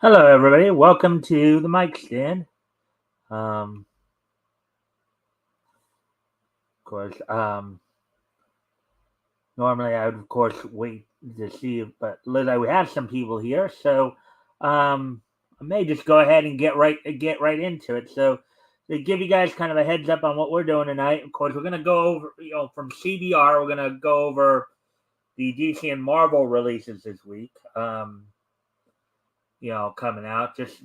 Hello, everybody. Welcome to the Mikestand. Of course, normally I would, of course, wait to see, but Liz, we have some people here, so I may just go ahead and get right into it. So, to give you guys kind of a heads up on what we're doing tonight, of course, we're gonna go over, from CBR, we're gonna go over the DC and Marvel releases this week. Coming out just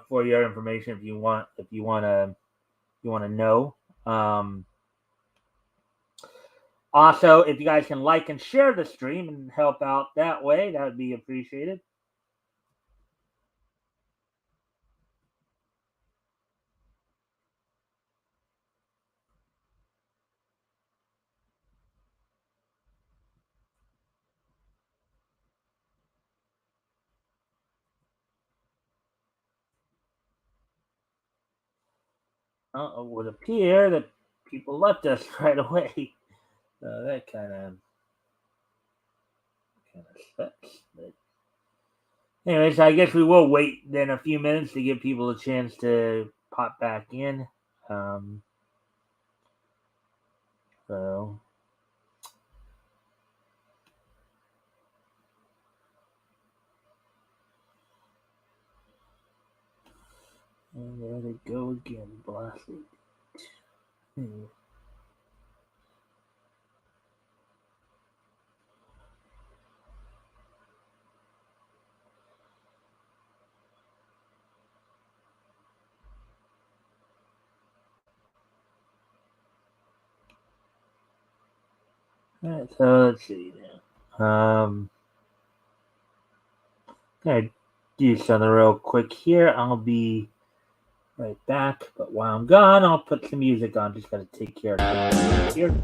for your information if you want to know. Also, if you guys can like and share the stream and help out that way, that would be appreciated. It would appear that people left us right away. That kind of sucks. But anyways, I guess we will wait then a few minutes to give people a chance to pop back in. Um, so and there they go again, blasted. Alright, so let's see now. Gonna do something real quick here. I'll be right back, but while I'm gone, I'll put some music on. Just gotta take care of something here.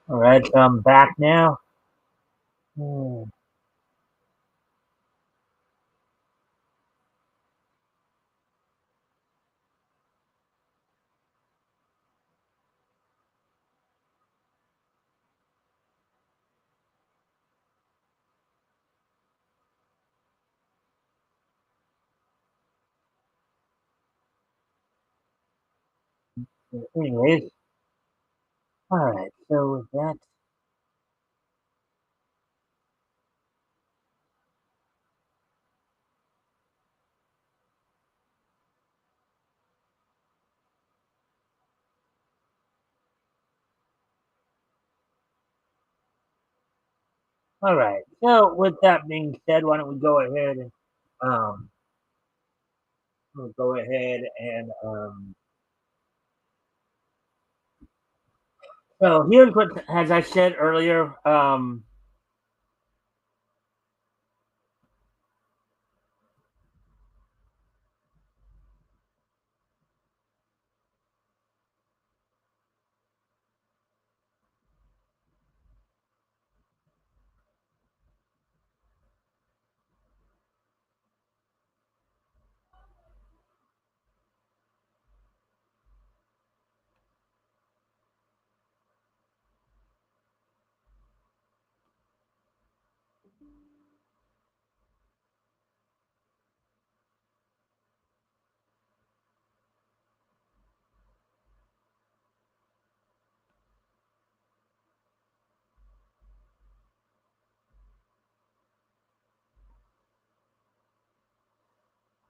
All right, so I'm back now. Hmm. Anyways, all right. So with that, all right. So with that being said, why don't we go ahead and um, we'll go ahead and so here's what, as I said earlier,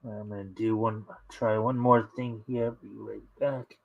I'm gonna try one more thing here. Be right back.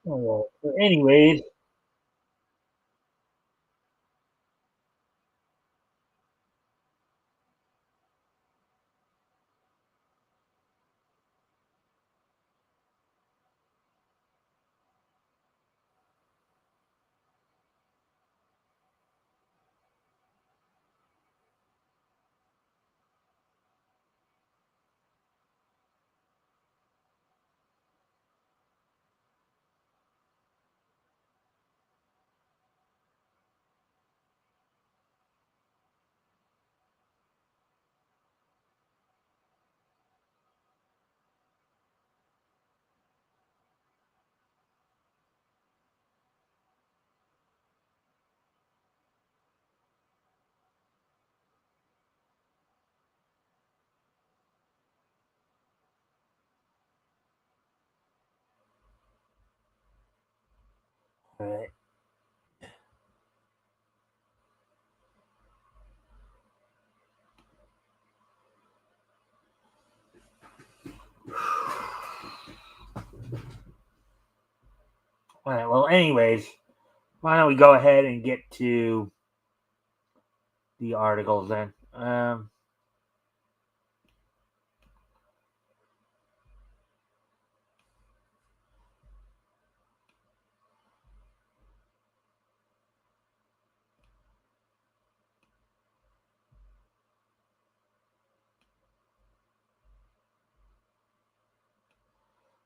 All right. So anyways, all right. All right. Well, anyways, why don't we go ahead and get to the articles then?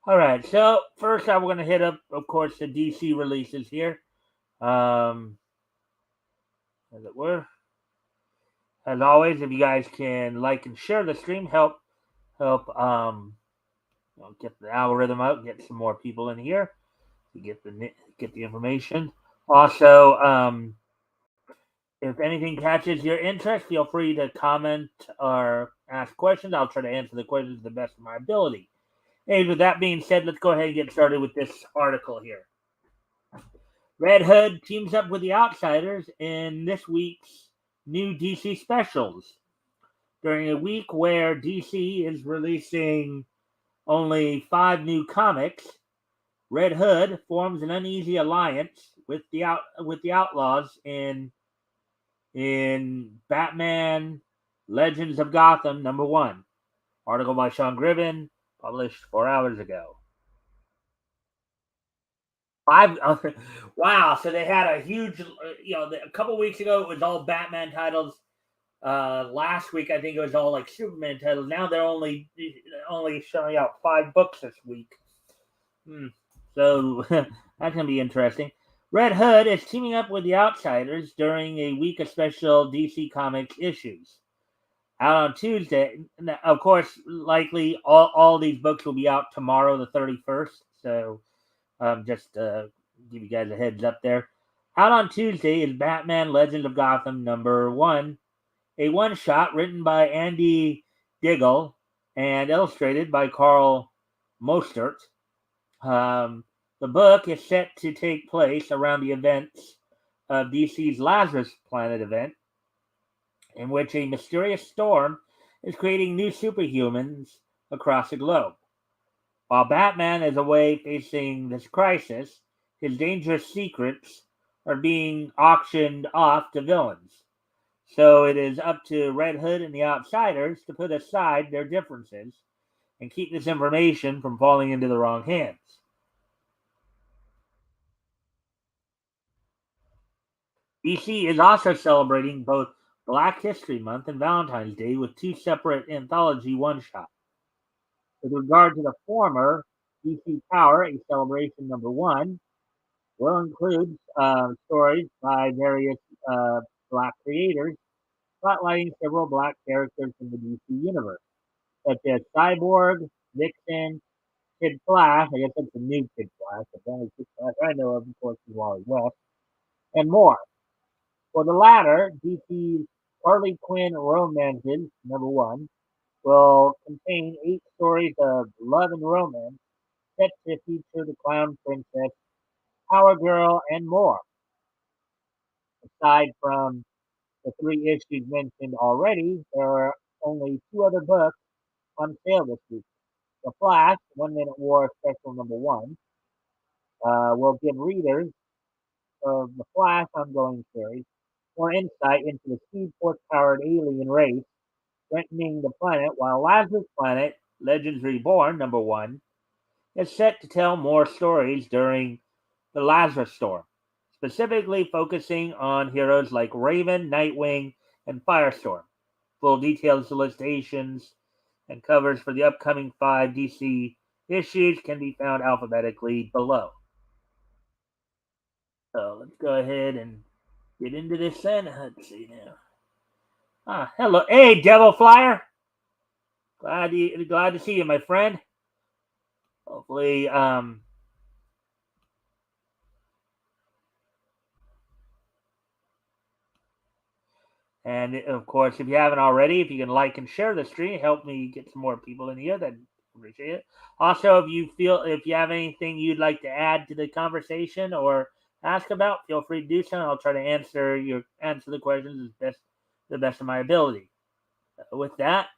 All right. So first, I'm going to hit up, of course, the DC releases here. Um, as it were, as always, if you guys can like and share the stream, help get the algorithm out, get some more people in here to get the information. Also, if anything catches your interest, feel free to comment or ask questions. I'll try to answer the questions to the best of my ability. Hey, with that being said, let's go ahead and get started with this article here. Red Hood teams up with the Outsiders in this week's new DC specials. During a week where DC is releasing only 5 new comics, Red Hood forms an uneasy alliance with the Outlaws in Batman Legends of Gotham #1. Article by Sean Gribben, published 4 hours ago. Five. Wow. So they had a huge, a couple weeks ago it was all Batman titles. Last week I think it was all like Superman titles. Now they're only showing out 5 books this week. So that's gonna be interesting. Red Hood is teaming up with the Outsiders during a week of special DC Comics issues. Out on Tuesday, of course, likely all these books will be out tomorrow, the 31st. So just give you guys a heads up there. Out on Tuesday is Batman Legend of Gotham #1, a one shot written by Andy Diggle and illustrated by Carl Mostert. The book is set to take place around the events of DC's Lazarus Planet event, in which a mysterious storm is creating new superhumans across the globe. While Batman is away facing this crisis, his dangerous secrets are being auctioned off to villains. So it is up to Red Hood and the Outsiders to put aside their differences and keep this information from falling into the wrong hands. DC is also celebrating both Black History Month and Valentine's Day with 2 separate anthology one-shots. With regard to the former, DC Power, a celebration #1, will include stories by various Black creators, spotlighting several Black characters in the DC universe, such as Cyborg, Vixen, Kid Flash. I guess that's the new Kid Flash. The only Kid Flash I know of course, is Wally West, and more. For the latter, DC's Harley Quinn Romances #1 will contain 8 stories of love and romance set to feature the Clown Princess, Power Girl, and more. Aside from the 3 issues mentioned already, there are only 2 other books on sale this week. The Flash, 1 Minute War Special #1, will give readers of the Flash ongoing series more insight into the speed force powered alien race threatening the planet, while Lazarus Planet Legends Reborn #1 is set to tell more stories during the Lazarus Storm, specifically focusing on heroes like Raven, Nightwing, and Firestorm. Full detailed solicitations and covers for the upcoming 5 DC issues can be found alphabetically below. So let's go ahead and get into this then. Let's see now. Hello. Hey, Devil Flyer. Glad to see you, my friend. Hopefully, and of course, if you haven't already, if you can like and share the stream, help me get some more people in here. Then appreciate it. Also, if you have anything you'd like to add to the conversation or ask about, feel free to do so. And I'll try to answer the questions the best of my ability. With that,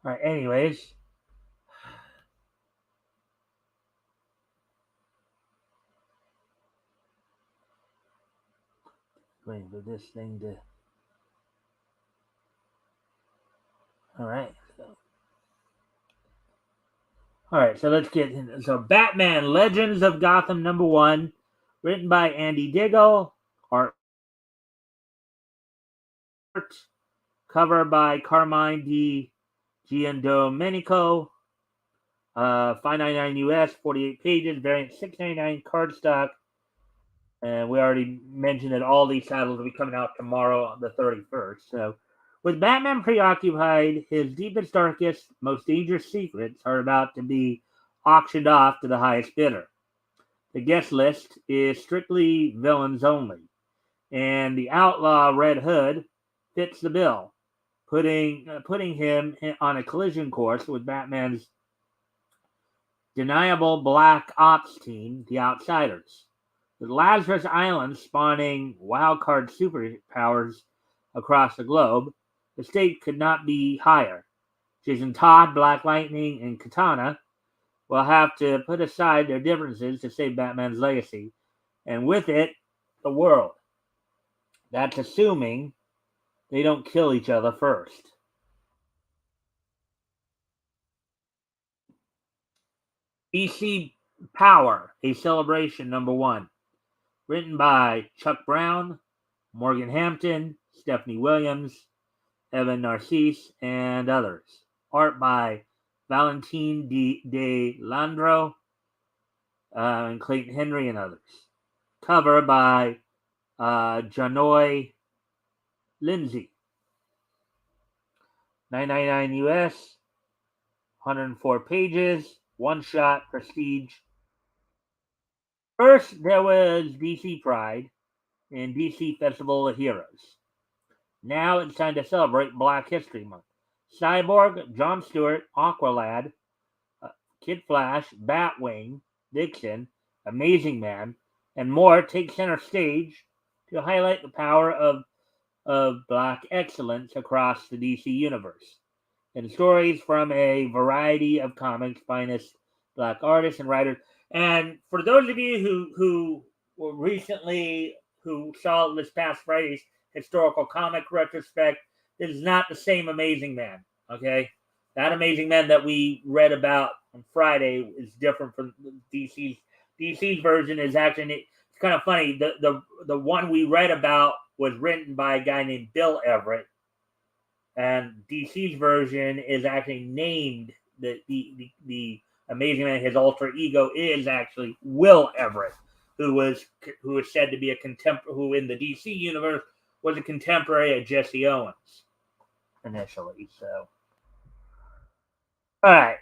All right. Anyways, waiting for this thing to. All right. All right. So let's get into so Batman: Legends of Gotham #1, written by Andy Diggle, art cover by Carmine Di Giandomenico. 5.99 US, 48 pages, variant 6.99 cardstock. And we already mentioned that all these titles will be coming out tomorrow, the 31st. So, with Batman preoccupied, his deepest, darkest, most dangerous secrets are about to be auctioned off to the highest bidder. The guest list is strictly villains only, and the outlaw Red Hood fits the bill, putting him on a collision course with Batman's deniable black ops team, the Outsiders. With Lazarus Island spawning wildcard superpowers across the globe, the stake could not be higher. Jason Todd, Black Lightning, and Katana will have to put aside their differences to save Batman's legacy, and with it, the world. That's assuming they don't kill each other first. DC Power, a Celebration #1. Written by Chuck Brown, Morgan Hampton, Stephanie Williams, Evan Narcisse, and others. Art by Valentin de Landro and Clayton Henry and others. Cover by Janoy Lindsay. 9.99 US, 104 pages, one shot, prestige. First, there was DC Pride and DC Festival of Heroes. Now it's time to celebrate Black History Month. Cyborg, John Stewart, Aqualad, Kid Flash, Batwing, Vixen, Amazing Man, and more take center stage to highlight the power of Black excellence across the DC universe. And stories from a variety of comics' finest Black artists and writers. And for those of you who were recently who saw this past Friday's historical comic retrospect, this is not the same Amazing Man. Okay, that Amazing Man that we read about on Friday is different from DC's version. Is actually, it's kind of funny. The one we read about was written by a guy named Bill Everett, and DC's version is actually named the Amazing Man. His alter ego is actually Will Everett, who is said to be who in the DC universe was a contemporary of Jesse Owens initially. So, all right,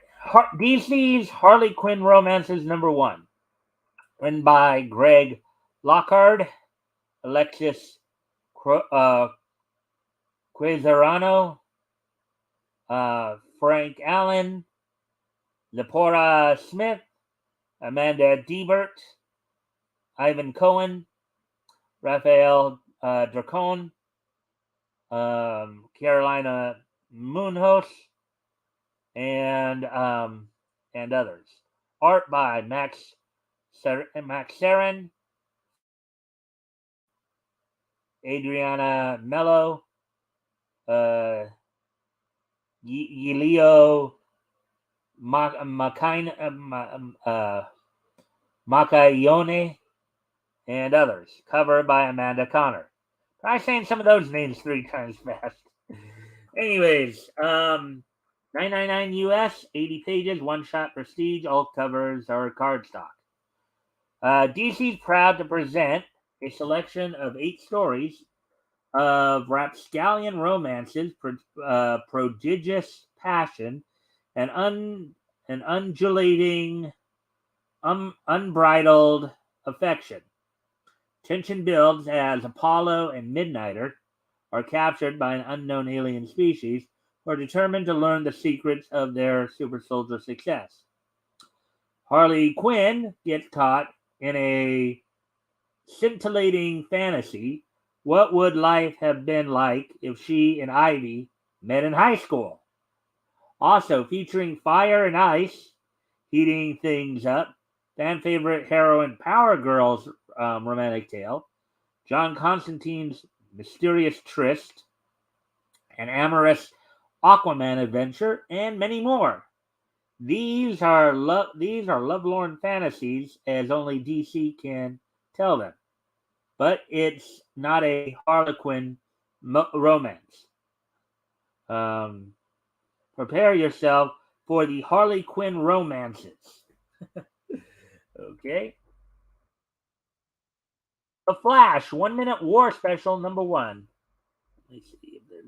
DC's Harley Quinn romances #1, written by Greg Lockhart, Alexis Quezarano, Frank Allen, Lepora Smith, Amanda Debert, Ivan Cohen, Raphael Dracon, Carolina Moonhouse, and others. Art by Max Sarin, Adriana Mello, Yelio Macayone, and others. Cover by Amanda Connor. Try saying some of those names 3 times fast. Anyways, 9.99 US, 80 pages, one shot prestige. All covers are cardstock. DC's proud to present a selection of 8 stories of rapscallion romances, prodigious passion, and undulating, unbridled affection. Tension builds as Apollo and Midnighter are captured by an unknown alien species who are determined to learn the secrets of their super soldier success. Harley Quinn gets caught in a scintillating fantasy. What would life have been like if she and Ivy met in high school? Also featuring fire and ice, heating things up. Fan favorite heroine Power Girl's romantic tale. John Constantine's mysterious tryst, an amorous Aquaman adventure, and many more. These are lovelorn fantasies as only DC can tell them. But it's not a Harlequin romance. Um, Prepare yourself for the Harley Quinn romances. Okay. The Flash, 1 Minute War Special #1. Let me see if there's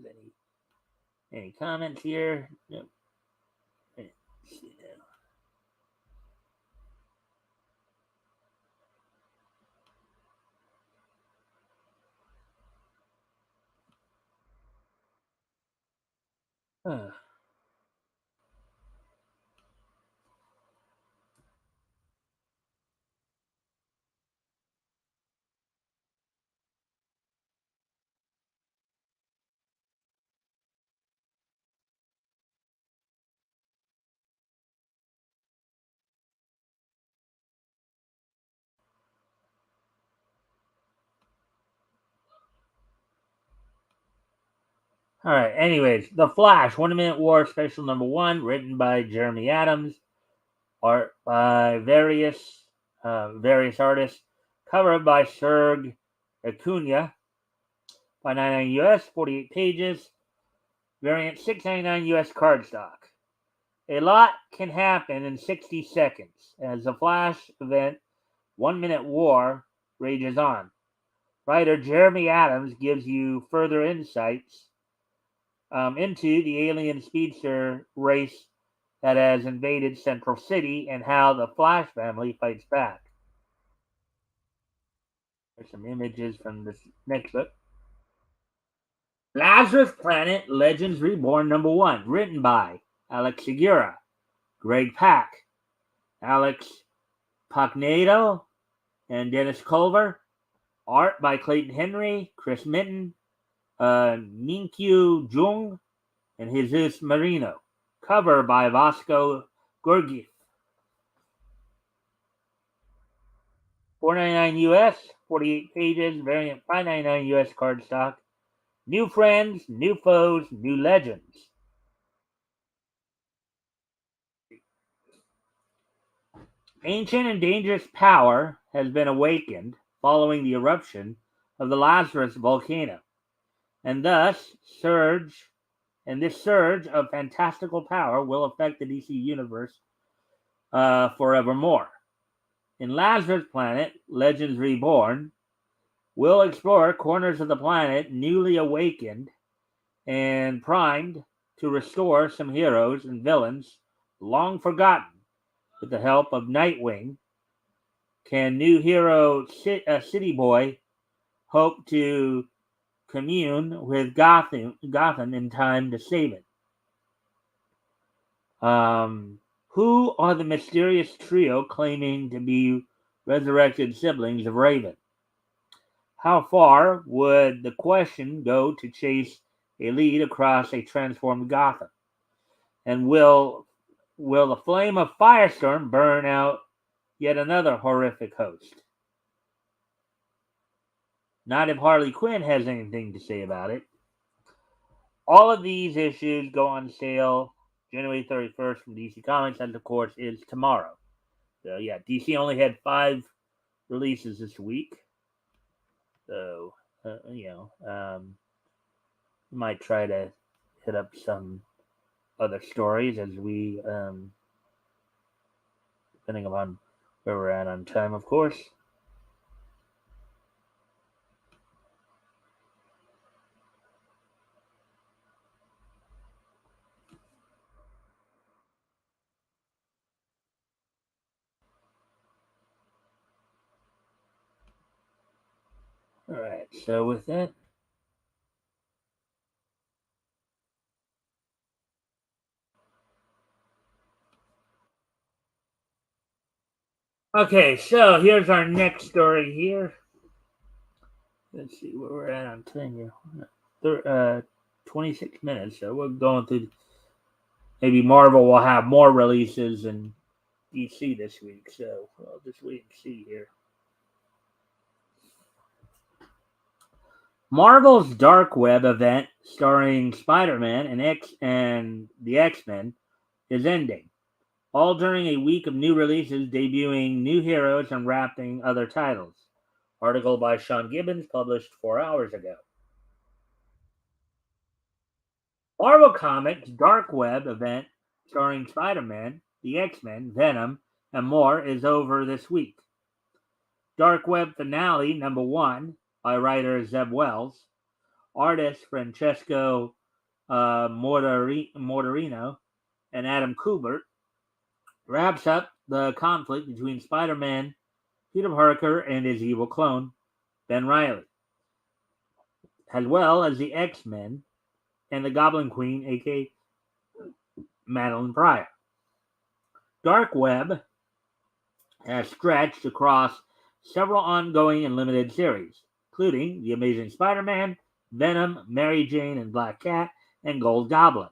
any comments here. Nope. Let's see now. All right. Anyways, The Flash, 1 Minute War Special #1, written by Jeremy Adams, art by various artists, cover by Serge Acuna, by 99 US, 48 pages, variant $6.99 US cardstock. A lot can happen in 60 seconds as the Flash event 1 Minute War rages on. Writer Jeremy Adams gives you further insights into the alien speedster race that has invaded Central City and how the Flash family fights back. There's some images from this next book. Lazarus Planet Legends Reborn #1, written by Alex Segura, Greg Pak, Alex Pagnedo, and Dennis Culver. Art by Clayton Henry, Chris Minton, Minkyu Jung, and Jesus Marino. Cover by Vasco Gurgiev. $4.99 US, 48 pages, variant $5.99 US cardstock. New friends, new foes, new legends. Ancient and dangerous power has been awakened following the eruption of the Lazarus volcano, and this surge of fantastical power will affect the DC universe forevermore. In Lazarus Planet, Legends Reborn, we'll explore corners of the planet newly awakened and primed to restore some heroes and villains long forgotten. With the help of Nightwing, can new hero City Boy hope to commune with Gotham in time to save it? Who are the mysterious trio claiming to be resurrected siblings of Raven? How far would the question go to chase a lead across a transformed Gotham? And will the flame of Firestorm burn out yet another horrific host? Not if Harley Quinn has anything to say about it. All of these issues go on sale January 31st from DC Comics, and of course is tomorrow. So yeah, DC only had 5 releases this week. So might try to hit up some other stories as we depending upon where we're at on time, of course. All right, so with that, okay, so here's our next story here. Let's see where we're at on time here. 26 minutes, so we're going through maybe Marvel will have more releases than DC this week. So I'll just wait and see here. Marvel's Dark Web event starring Spider-Man and the X-Men is ending, all during a week of new releases debuting new heroes and wrapping other titles. Article by Sean Gibbons published 4 hours ago. Marvel Comics' Dark Web event starring Spider-Man, the X-Men, Venom, and more is over this week. Dark Web Finale number 1 by writer Zeb Wells, artist Francesco Mortarino, and Adam Kubert wraps up the conflict between Spider-Man, Peter Parker, and his evil clone, Ben Reilly, as well as the X-Men and the Goblin Queen, aka Madeline Pryor. Dark Web has stretched across several ongoing and limited series, including The Amazing Spider-Man, Venom, Mary Jane and Black Cat, and Gold Goblin.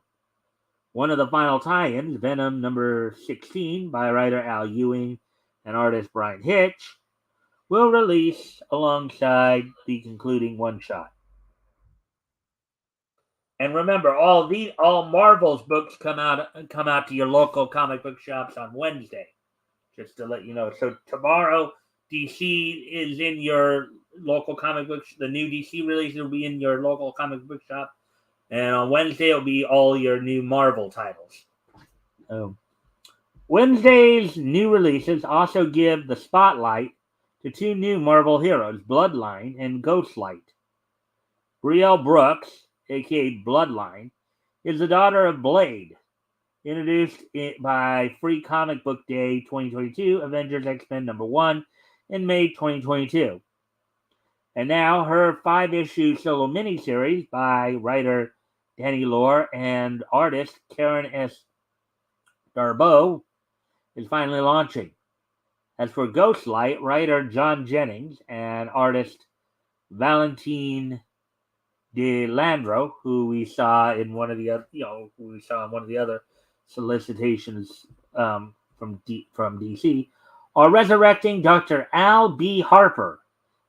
One of the final tie-ins, Venom number 16 by writer Al Ewing and artist Brian Hitch, will release alongside the concluding one-shot. And remember, all Marvel's books come out to your local comic book shops on Wednesday. Just to let you know. So tomorrow, DC is in your local comic book. The new DC release will be in your local comic book shop, and on Wednesday it'll be all your new Marvel titles. Wednesday's new releases also give the spotlight to 2 new Marvel heroes, Bloodline and Ghostlight. Brielle Brooks, aka Bloodline, is the daughter of Blade, introduced by Free Comic Book Day 2022, Avengers X-Men number 1 in May 2022. And now her 5-issue solo miniseries by writer Danny Lore and artist Karen S. Darboe is finally launching. As for Ghostlight, writer John Jennings and artist Valentine De Landro, who we saw in one of the other solicitations from DC, are resurrecting Dr. Al B. Harper,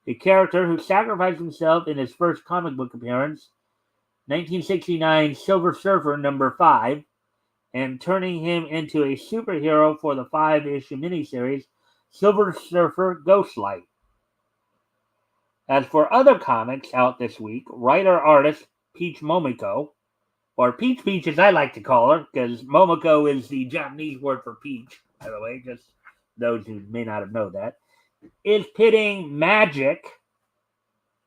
a character who sacrificed himself in his first comic book appearance, 1969 Silver Surfer number 5, and turning him into a superhero for the 5-issue miniseries Silver Surfer Ghostlight. As for other comics out this week, writer-artist Peach Momoko, or Peach Peach as I like to call her, because Momoko is the Japanese word for peach, by the way, just those who may not have known that, is pitting Magic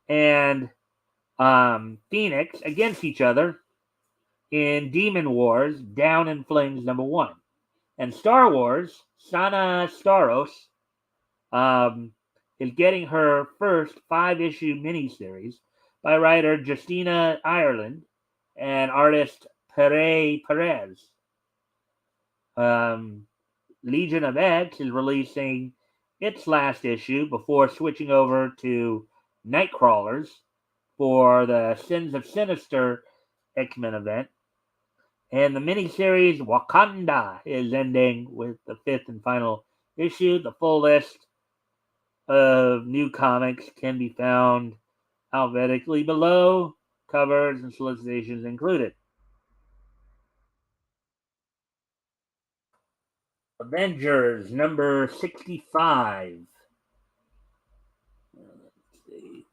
and Phoenix against each other in Demon Wars Down in Flames number 1. And Star Wars, Sana Staros, is getting her first 5-issue miniseries by writer Justina Ireland and artist Pere Perez. Legion of X is releasing its last issue before switching over to Nightcrawlers for the Sins of Sinister X-Men event. And the miniseries Wakanda is ending with the 5th and final issue. The full list of new comics can be found alphabetically below, covers and solicitations included. Avengers number 65. Let's see.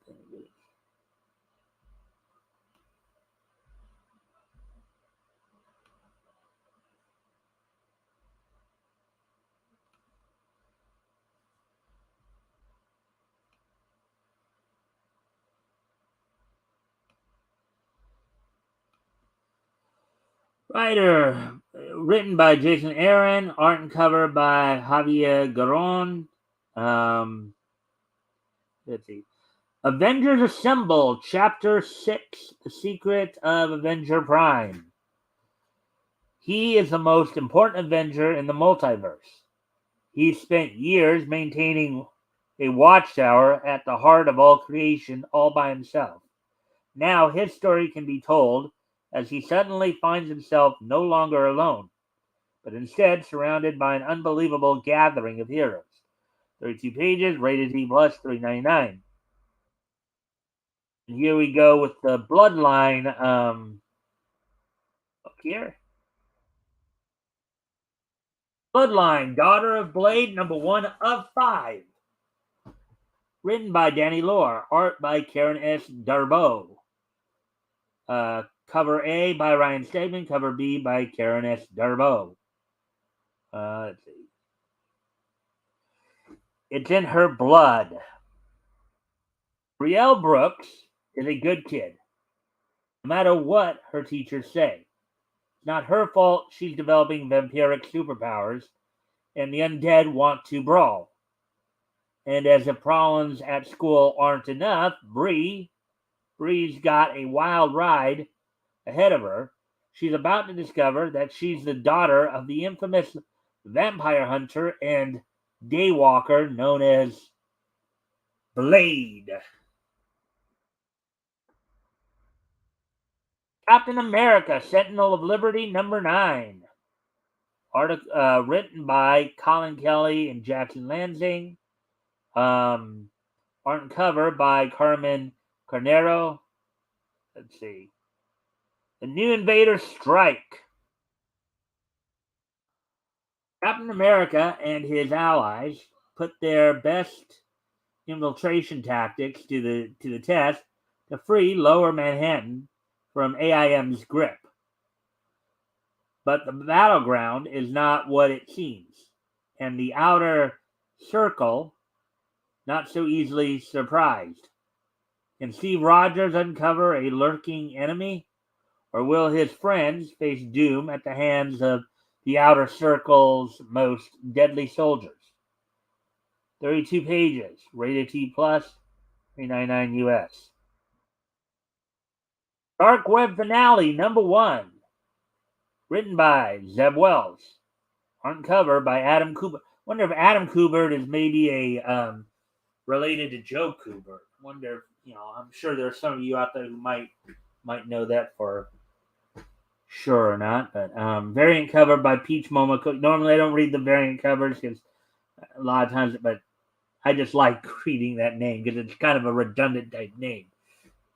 Written by Jason Aaron, art and cover by Javier Garon. Let's see. Avengers Assemble, Chapter 6, The Secret of Avenger Prime. He is the most important Avenger in the multiverse. He spent years maintaining a watchtower at the heart of all creation all by himself. Now his story can be told as he suddenly finds himself no longer alone, but instead surrounded by an unbelievable gathering of heroes. 32 pages, rated T plus, $3.99. And here we go with the Bloodline book here. Bloodline, Daughter of Blade, number 1 of 5. Written by Danny Lore, art by Karen S. Darboe. Cover A by Ryan Stegman, cover B by Karen S. Darboe. Let's see. It's in her blood. Brielle Brooks is a good kid, no matter what her teachers say. It's not her fault she's developing vampiric superpowers, and the undead want to brawl. And as if problems at school aren't enough, Bree's got a wild ride ahead of her. She's about to discover that she's the daughter of the infamous vampire hunter and daywalker known as Blade. Captain America, Sentinel of Liberty, number 9. Written by Colin Kelly and Jackson Lansing. Art and cover by Carmen Carnero. Let's see. The New Invaders Strike. Captain America and his allies put their best infiltration tactics to the test to free Lower Manhattan from AIM's grip. But the battleground is not what it seems, and the outer circle not so easily surprised. Can Steve Rogers uncover a lurking enemy, or will his friends face doom at the hands of the outer circle's most deadly soldiers? 32 pages, rated T plus, $3.99 US. Dark Web Finale, number 1. Written by Zeb Wells. Art and cover by Adam Kubert. Wonder if Adam Kubert is maybe a related to Joe Kubert. Wonder, I'm sure there's some of you out there who might know that for sure or not. But variant cover by Peach Momoko. Normally I don't read the variant covers because a lot of times, but I just like reading that name because it's kind of a redundant type name.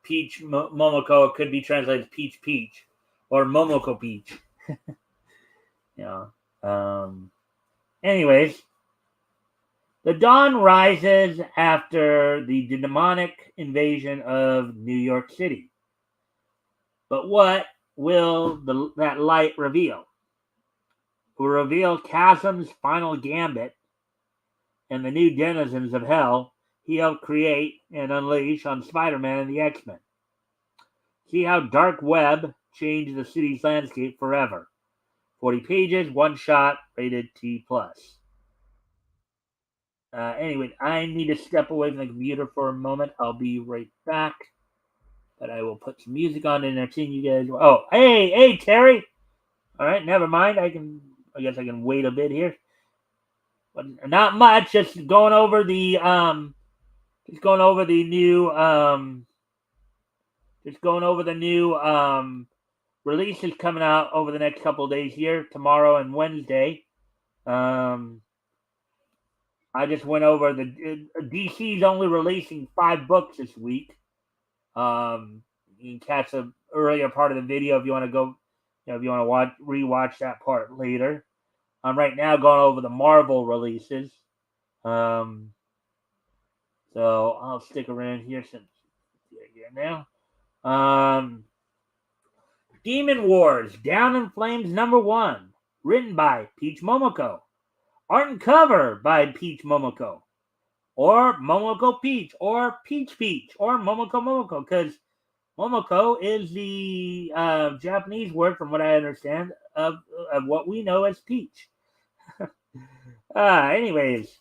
Peach Momoko could be translated as Peach Peach or Momoko Peach. Anyways, the dawn rises after the demonic invasion of New York City. But what will that light reveal? It will reveal Chasm's final gambit and the new denizens of hell he helped create and unleash on Spider-Man and the X-Men. See how Dark Web changed the city's landscape forever. 40 pages, one shot, rated T+. Anyway, I need to step away from the computer for a moment. I'll be right back. But I will put some music on to entertain you guys. Oh, hey, Terry. All right, never mind. I guess I can wait a bit here. But not much. Just going over the new releases coming out over the next couple of days here, tomorrow and Wednesday. I just went over DC's only releasing 5 books this week. You can catch the earlier part of the video if you want to go, if you want to rewatch that part later. I'm right now going over the Marvel releases. So I'll stick around here since here now. Demon Wars, Down in Flames #1, written by Peach Momoko. Art and cover by Peach Momoko. Or Momoko Peach, or Peach Peach, or Momoko, because Momoko is the Japanese word, from what I understand, of what we know as peach. Anyways,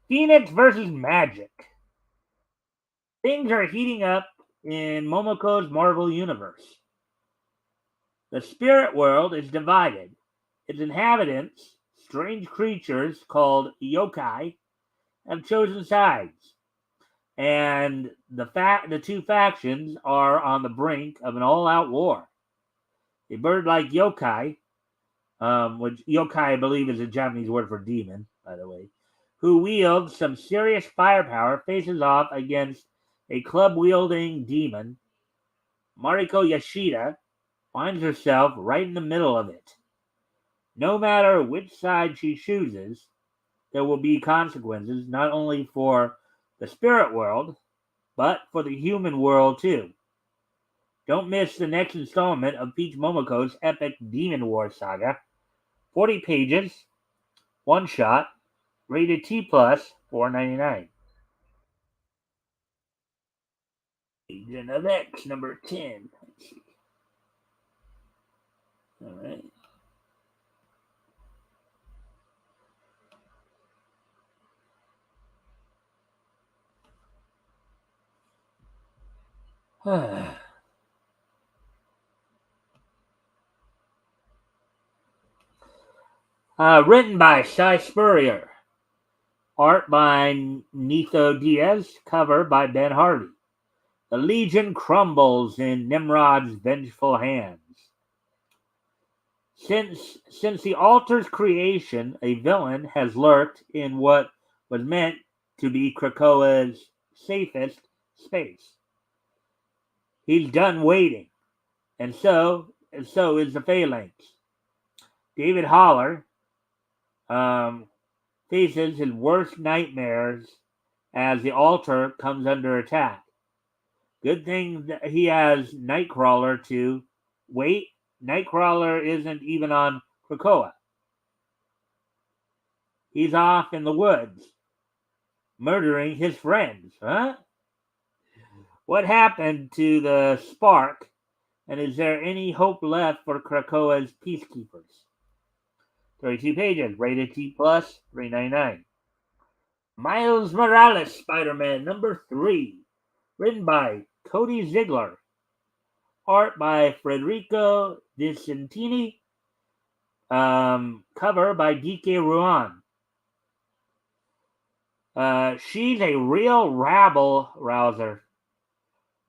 Phoenix versus Magic. Things are heating up in Momoko's Marvel Universe. The spirit world is divided. Its inhabitants, strange creatures called yokai, have chosen sides. and the two factions are on the brink of an all-out war. A bird like yokai, which yokai I believe is a Japanese word for demon, by the way, who wields some serious firepower, faces off against a club-wielding demon. Mariko Yashida finds herself right in the middle of it. No matter which side she chooses, there will be consequences not only for the spirit world, but for the human world too. Don't miss the next installment of Peach Momoko's epic Demon War saga. 40 pages, one shot, rated T plus, $4.99. Agent of X number 10. Let's see. All right. Written by Cy Spurrier. Art by Nitho Diaz. Cover by Ben Harvey. The Legion crumbles in Nimrod's vengeful hands. Since the altar's creation, a villain has lurked in what was meant to be Krakoa's safest space. He's done waiting, and so is the Phalanx. David Haller faces his worst nightmares as the altar comes under attack. Good thing that he has Nightcrawler to wait. Nightcrawler isn't even on Krakoa. He's off in the woods, murdering his friends. Huh? What happened to the spark? And is there any hope left for Krakoa's peacekeepers? 32 pages, rated T plus, $3.99. Miles Morales, Spider-Man number 3, written by Cody Ziegler, art by Federico De Centini, cover by DK Ruan. She's a real rabble rouser.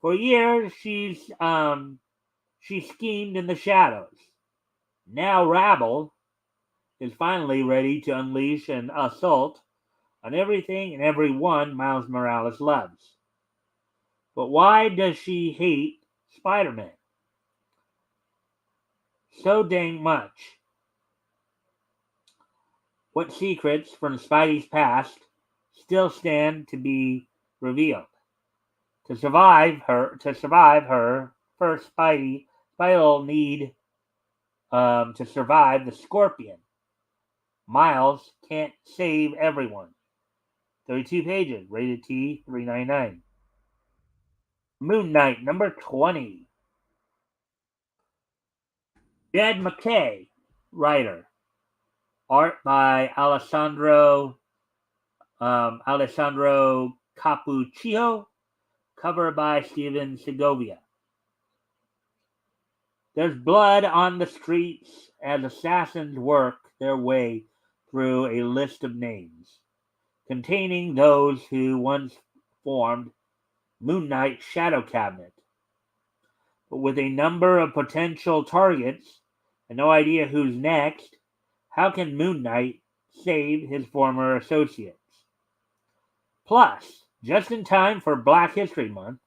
For years, she schemed in the shadows. Now Rabble is finally ready to unleash an assault on everything and everyone Miles Morales loves. But why does she hate Spider-Man so dang much? What secrets from Spidey's past still stand to be revealed? To survive her first Spidey will need to survive the Scorpion. Miles can't save everyone. 32 pages, rated T, $3.99. Moon Knight number 20. Jed McKay, writer. Art by Alessandro Capuccio. Cover by Steven Segovia. There's blood on the streets as assassins work their way through a list of names, containing those who once formed Moon Knight's Shadow Cabinet. But with a number of potential targets and no idea who's next, how can Moon Knight save his former associates? Plus, just in time for Black History Month,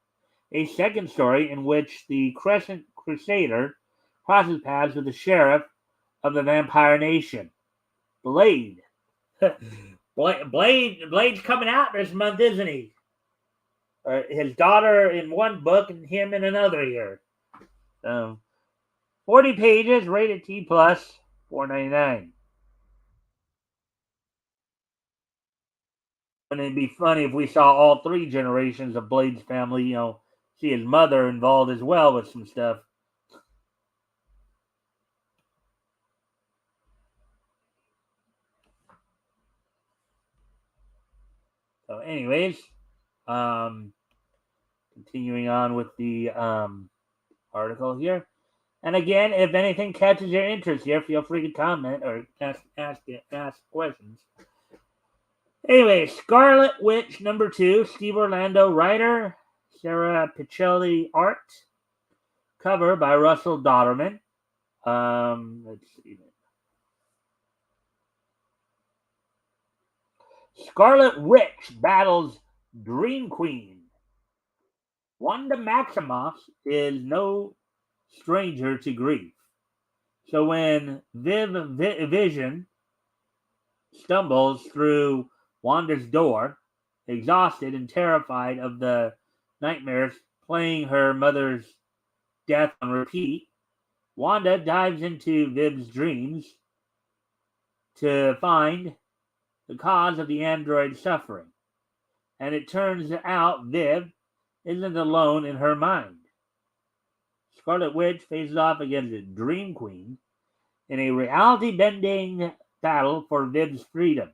a second story in which the Crescent Crusader crosses paths with the sheriff of the Vampire Nation, Blade. Blade's coming out this month, isn't he? His daughter in one book and him in another here. 40 pages, rated T plus, $4.99. Wouldn't it be funny if we saw all three generations of Blade's family, see his mother involved as well with some stuff. So, anyways, continuing on with the article here. And again, if anything catches your interest here, feel free to comment or ask questions. Anyway, Scarlet Witch #2, Steve Orlando writer, Sarah Pichelli art, cover by Russell Dodderman. Let's see. Scarlet Witch battles Dream Queen. Wanda Maximoff is no stranger to grief. So when Vision stumbles through Wanda's door, exhausted and terrified of the nightmares playing her mother's death on repeat, Wanda dives into Viv's dreams to find the cause of the android's suffering. And it turns out Viv isn't alone in her mind. Scarlet Witch faces off against Dream Queen in a reality-bending battle for Viv's freedom.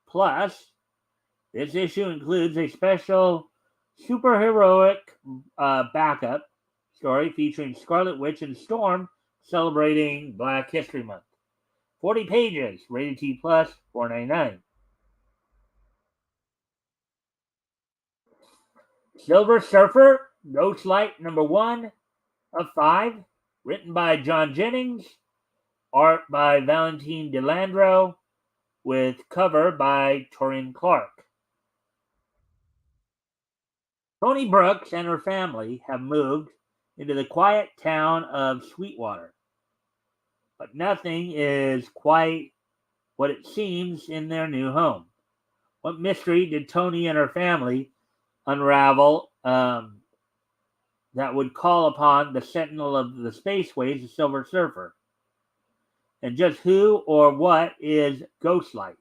Plus, this issue includes a special superheroic backup story featuring Scarlet Witch and Storm celebrating Black History Month. 40 pages, rated T+, $4.99. Silver Surfer, Ghostlight #1 of 5, written by John Jennings, art by Valentine DeLandro, with cover by Torin Clark. Tony Brooks and her family have moved into the quiet town of Sweetwater, but nothing is quite what it seems in their new home. What mystery did Tony and her family unravel that would call upon the sentinel of the spaceways, the Silver Surfer? And just who or what is Ghostlight?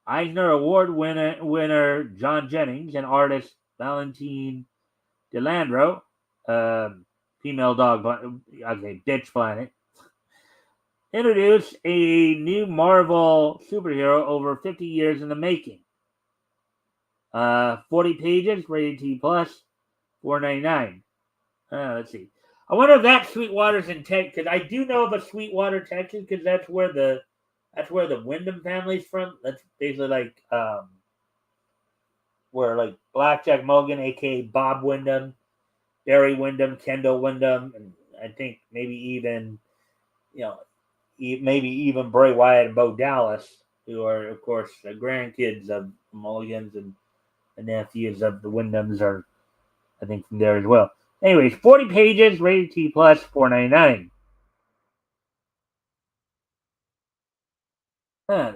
Eisner Award winner John Jennings and artist Valentine DeLandro, female dog, okay, bitch planet, introduce a new Marvel superhero over 50 years in the making. 40 pages, rated T+, $4.99. Let's see. I wonder if that Sweetwater's in Texas, because I do know of a Sweetwater, Texas, because that's where the Wyndham family's from. That's basically like where like Blackjack Mulligan, aka Bob Wyndham, Barry Wyndham, Kendall Wyndham, and I think maybe even Bray Wyatt and Bo Dallas, who are of course the grandkids of the Mulligans, and the nephews of the Wyndhams are, I think, from there as well. Anyways, 40 pages, rated T+, $4.99. All right.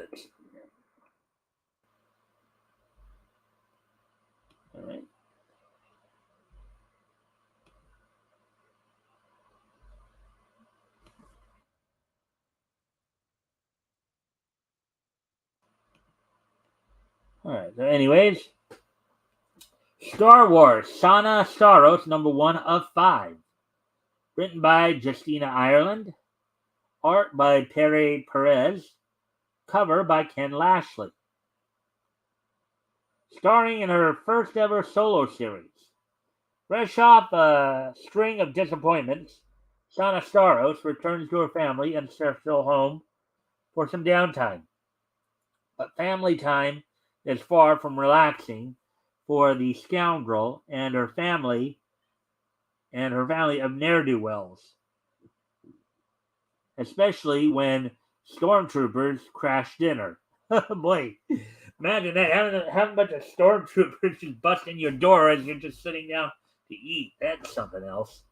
All right. So anyways, Star Wars, Sana Staros, #1 of 5. Written by Justina Ireland. Art by Pere Perez. Cover by Ken Lashley. Starring in her first ever solo series. Fresh off a string of disappointments, Sana Staros returns to her family and ancestral home for some downtime. But family time is far from relaxing for the scoundrel and her family of ne'er-do-wells, especially when stormtroopers crash dinner. Boy, imagine that, having a bunch of stormtroopers just busting your door as you're just sitting down to eat. That's something else.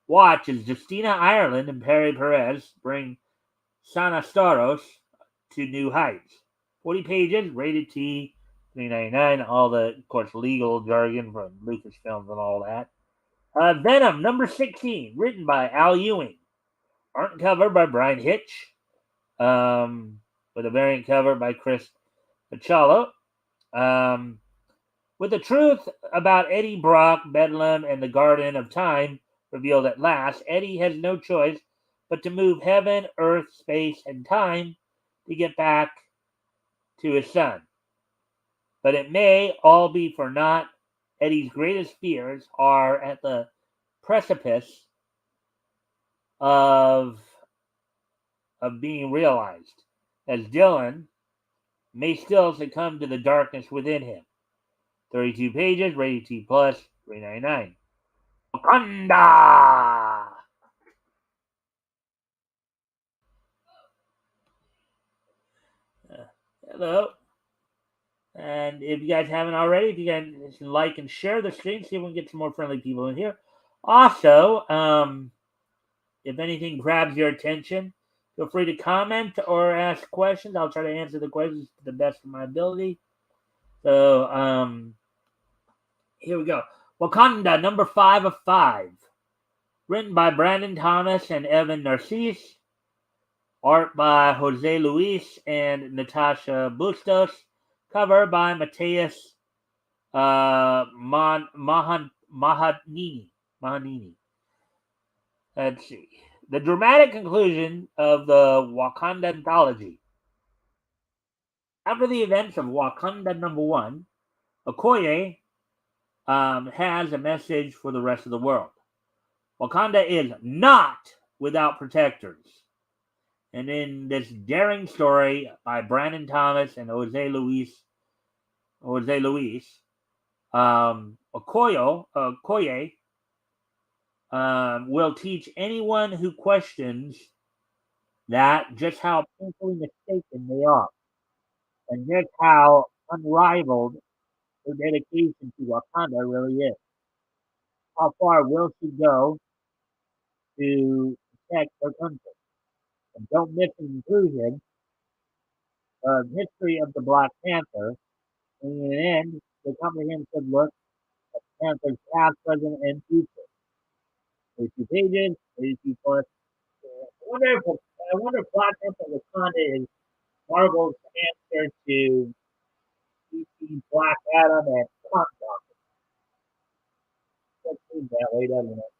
Watch as Justina Ireland and Pere Perez bring Sana Staros to new heights. 40 pages, rated T, $3.99. All the, of course, legal jargon from Lucasfilms and all that. Venom #16, written by Al Ewing. Art cover by Brian Hitch, with a variant cover by Chris Pachalo. With the truth about Eddie Brock, Bedlam, and the Garden of Time revealed at last, Eddie has no choice but to move heaven, earth, space, and time to get back to his son. But it may all be for naught. Eddie's greatest fears are at the precipice of being realized, as Dylan may still succumb to the darkness within him. 32 pages, rated T plus, $3.99. Wakanda! Hello. And if you guys haven't already, if you guys can like and share the stream, see if we can get some more friendly people in here. Also, if anything grabs your attention, feel free to comment or ask questions. I'll try to answer the questions to the best of my ability. So, here we go. Wakanda, number 5 of 5. Written by Brandon Thomas and Evan Narcisse. Art by Jose Luis and Natasha Bustos. Cover by Mateus Mahanini. Let's see. The dramatic conclusion of the Wakanda anthology. After the events of Wakanda number 1, Okoye has a message for the rest of the world. Wakanda is not without protectors. And in this daring story by Brandon Thomas and Jose Luis, Okoye will teach anyone who questions that just how painfully mistaken they are, and just how unrivaled their dedication to Wakanda really is. How far will she go to protect her country? And don't miss the conclusion of history of the Black Panther, and in the end, the comprehensive look at Panther's past, present, and future. 32 pages, 32 plus. I wonder if Black Panther Wakanda is Marvel's answer to DC Black Adam and Congo. It seems that way, doesn't it?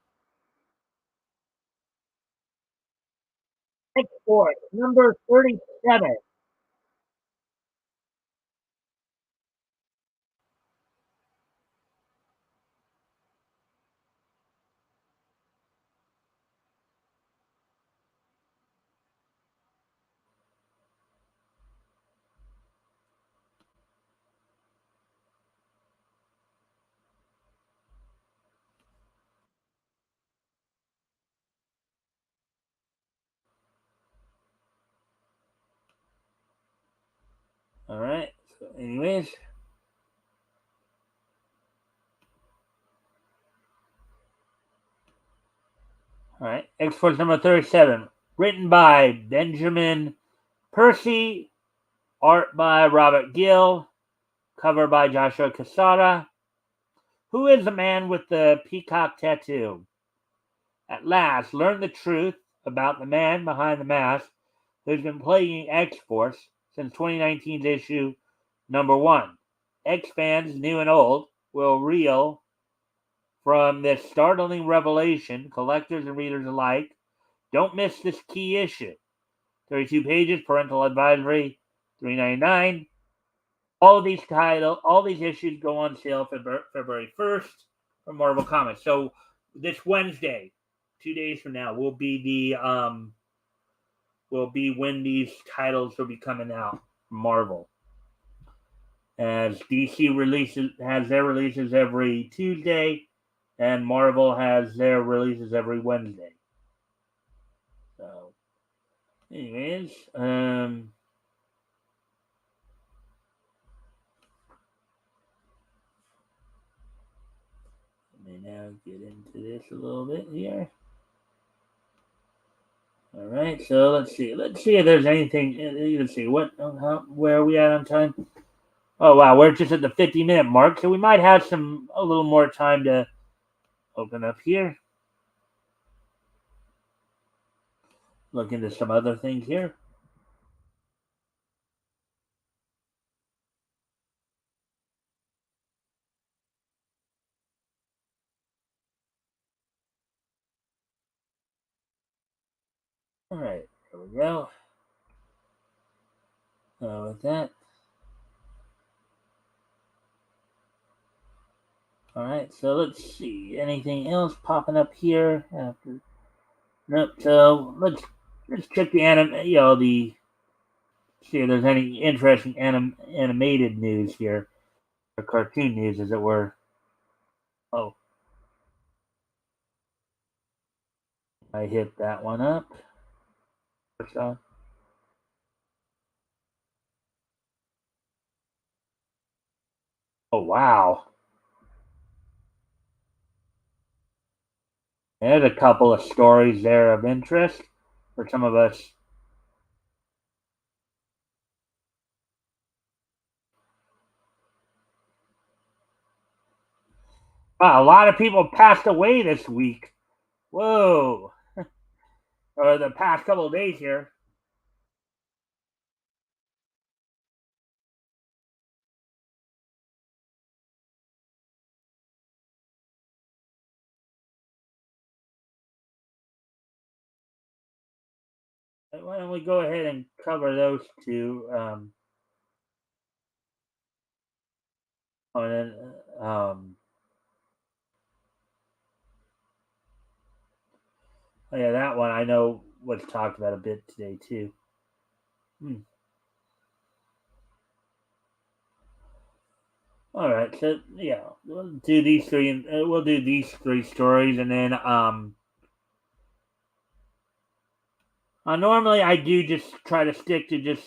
Next sport, number 37. All right. So, anyways, all right. Export number 37, written by Benjamin Percy, art by Robert Gill, cover by Joshua Casada. Who is the man with the peacock tattoo? At last, learn the truth about the man behind the mask who's been plaguing X-Force since 2019's issue number 1. X fans, new and old, will reel from this startling revelation, collectors and readers alike. Don't miss this key issue. 32 pages, parental advisory, $3.99. All these issues go on sale February 1st from Marvel Comics. So this Wednesday, 2 days from now, will be when these titles will be coming out from Marvel. As DC has their releases every Tuesday, and Marvel has their releases every Wednesday. So, anyways, let me now get into this a little bit here. All right, so let's see. Let's see if there's anything. Let's see where are we at on time? Oh wow, we're just at the 50-minute mark, so we might have a little more time to open up here. Look into some other things here. All right, here we go. With that. All right, so let's see. Anything else popping up here after? Nope. So let's check the anime. See if there's any interesting animated news here, or cartoon news, as it were. Oh, I hit that one up. So, oh wow, there's a couple of stories there of interest for some of us. Wow, a lot of people passed away this week. Whoa, or the past couple of days here. Why don't we go ahead and cover those two? On oh yeah, that one I know was talked about a bit today too. Hmm. All right, so yeah, we'll do these three, and we'll do these three stories, and then normally I do just try to stick to just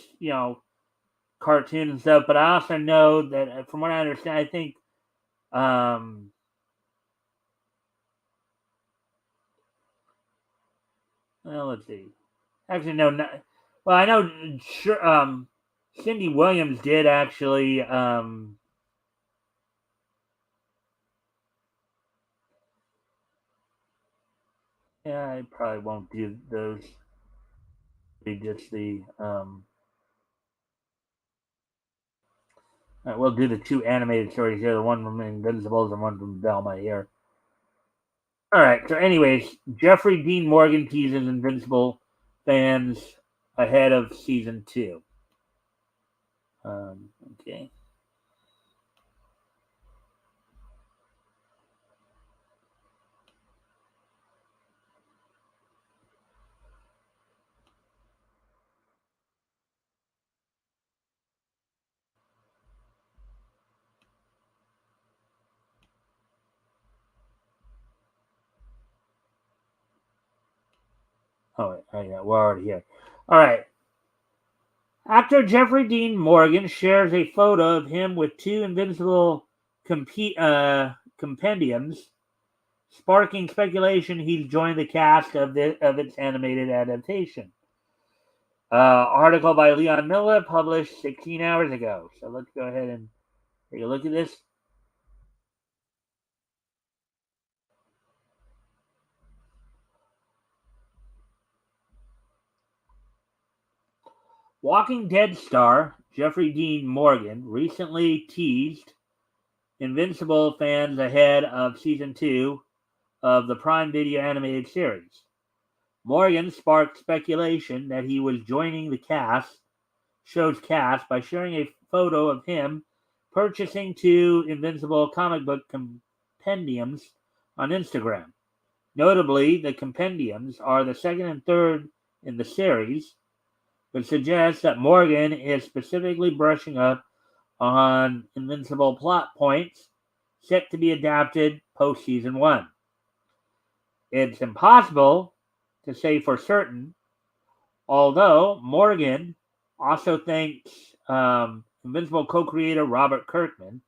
cartoons and stuff, but I also know that from what I understand, I think um well, let's see. Actually, no, not, well, I know sure Cindy Williams did actually yeah, I probably won't do those. Be just the all right, we'll do the two animated stories here, the one from Invincibles and one from Velma here. All right. So, anyways, Jeffrey Dean Morgan teases Invincible fans ahead of season two. Okay. Oh, yeah, we're already here. All right. Actor Jeffrey Dean Morgan shares a photo of him with two Invincible compendiums, sparking speculation he's joined the cast of its animated adaptation. Article by Leon Miller published 16 hours ago. So let's go ahead and take a look at this. Walking Dead star Jeffrey Dean Morgan recently teased Invincible fans ahead of season 2 of the Prime Video animated series. Morgan sparked speculation that he was joining the show's cast by sharing a photo of him purchasing two Invincible comic book compendiums on Instagram. Notably, the compendiums are the second and third in the series, which suggests that Morgan is specifically brushing up on Invincible plot points set to be adapted post season 1. It's impossible to say for certain, although Morgan also thanks Invincible co creator Robert Kirkman,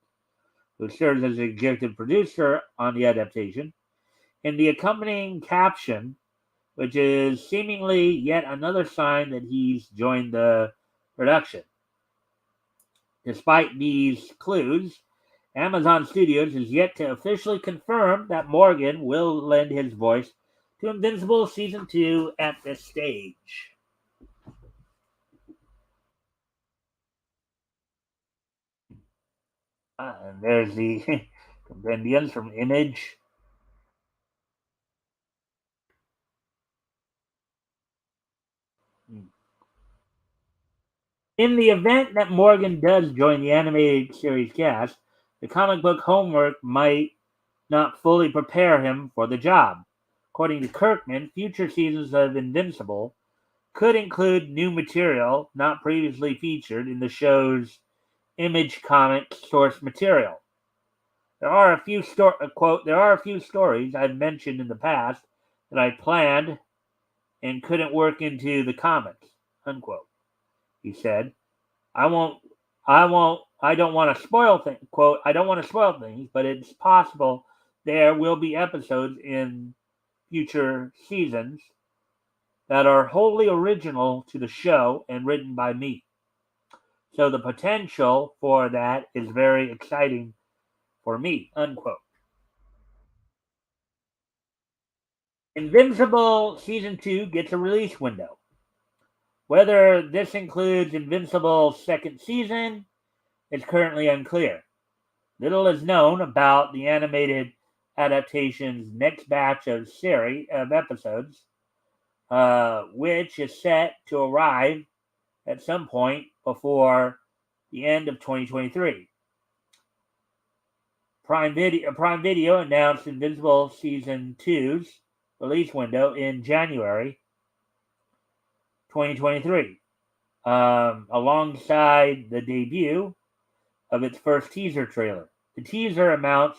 who serves as executive producer on the adaptation, in the accompanying caption, which is seemingly yet another sign that he's joined the production. Despite these clues, Amazon Studios is yet to officially confirm that Morgan will lend his voice to Invincible Season 2 at this stage. And there's the compendiums from Image. In the event that Morgan does join the animated series cast, the comic book homework might not fully prepare him for the job. According to Kirkman, future seasons of Invincible could include new material not previously featured in the show's Image Comics source material. There are a few quote, there are a few stories I've mentioned in the past that I planned and couldn't work into the comics, unquote. He said, I don't want to spoil things, quote, I don't want to spoil things, but it's possible there will be episodes in future seasons that are wholly original to the show and written by me. So the potential for that is very exciting for me, unquote. Invincible Season 2 gets a release window. Whether this includes Invincible's second season is currently unclear. Little is known about the animated adaptation's next batch of episodes, which is set to arrive at some point before the end of 2023. Prime Video announced Invincible Season 2's release window in January 2023, alongside the debut of its first teaser trailer. The teaser amounts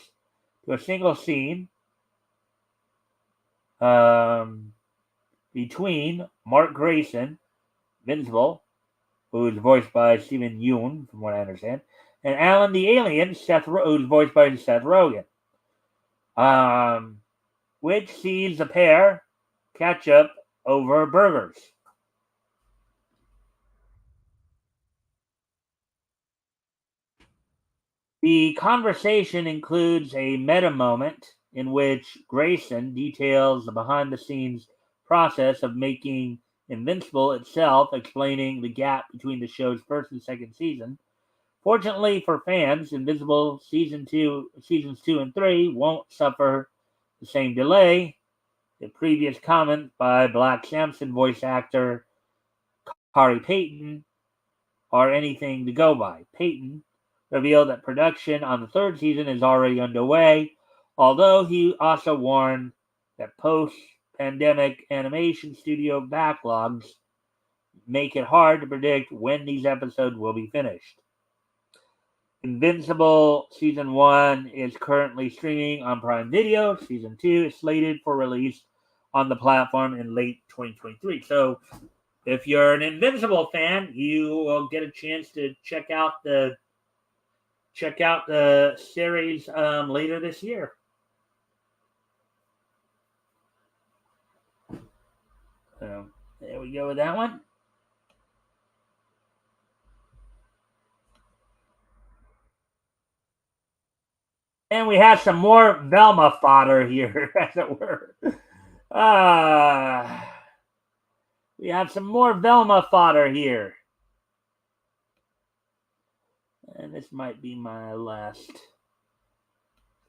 to a single scene between Mark Grayson, Invincible, who is voiced by Steven Yeun, from what I understand, and Alan the Alien, who's voiced by Seth Rogen, which sees the pair catch up over burgers. The conversation includes a meta moment in which Grayson details the behind-the-scenes process of making Invincible itself, explaining the gap between the show's first and second season. Fortunately for fans, Invincible seasons 2 and 3 won't suffer the same delay. The previous comment by Black Samson voice actor Kari Payton are anything to go by. Payton revealed that production on the third season is already underway, although he also warned that post-pandemic animation studio backlogs make it hard to predict when these episodes will be finished. Invincible Season 1 is currently streaming on Prime Video. Season 2 is slated for release on the platform in late 2023. So if you're an Invincible fan, you will get a chance to check out the series later this year. So there we go with that one. And we have some more Velma fodder here, as it were. We have some more Velma fodder here. And this might be my last.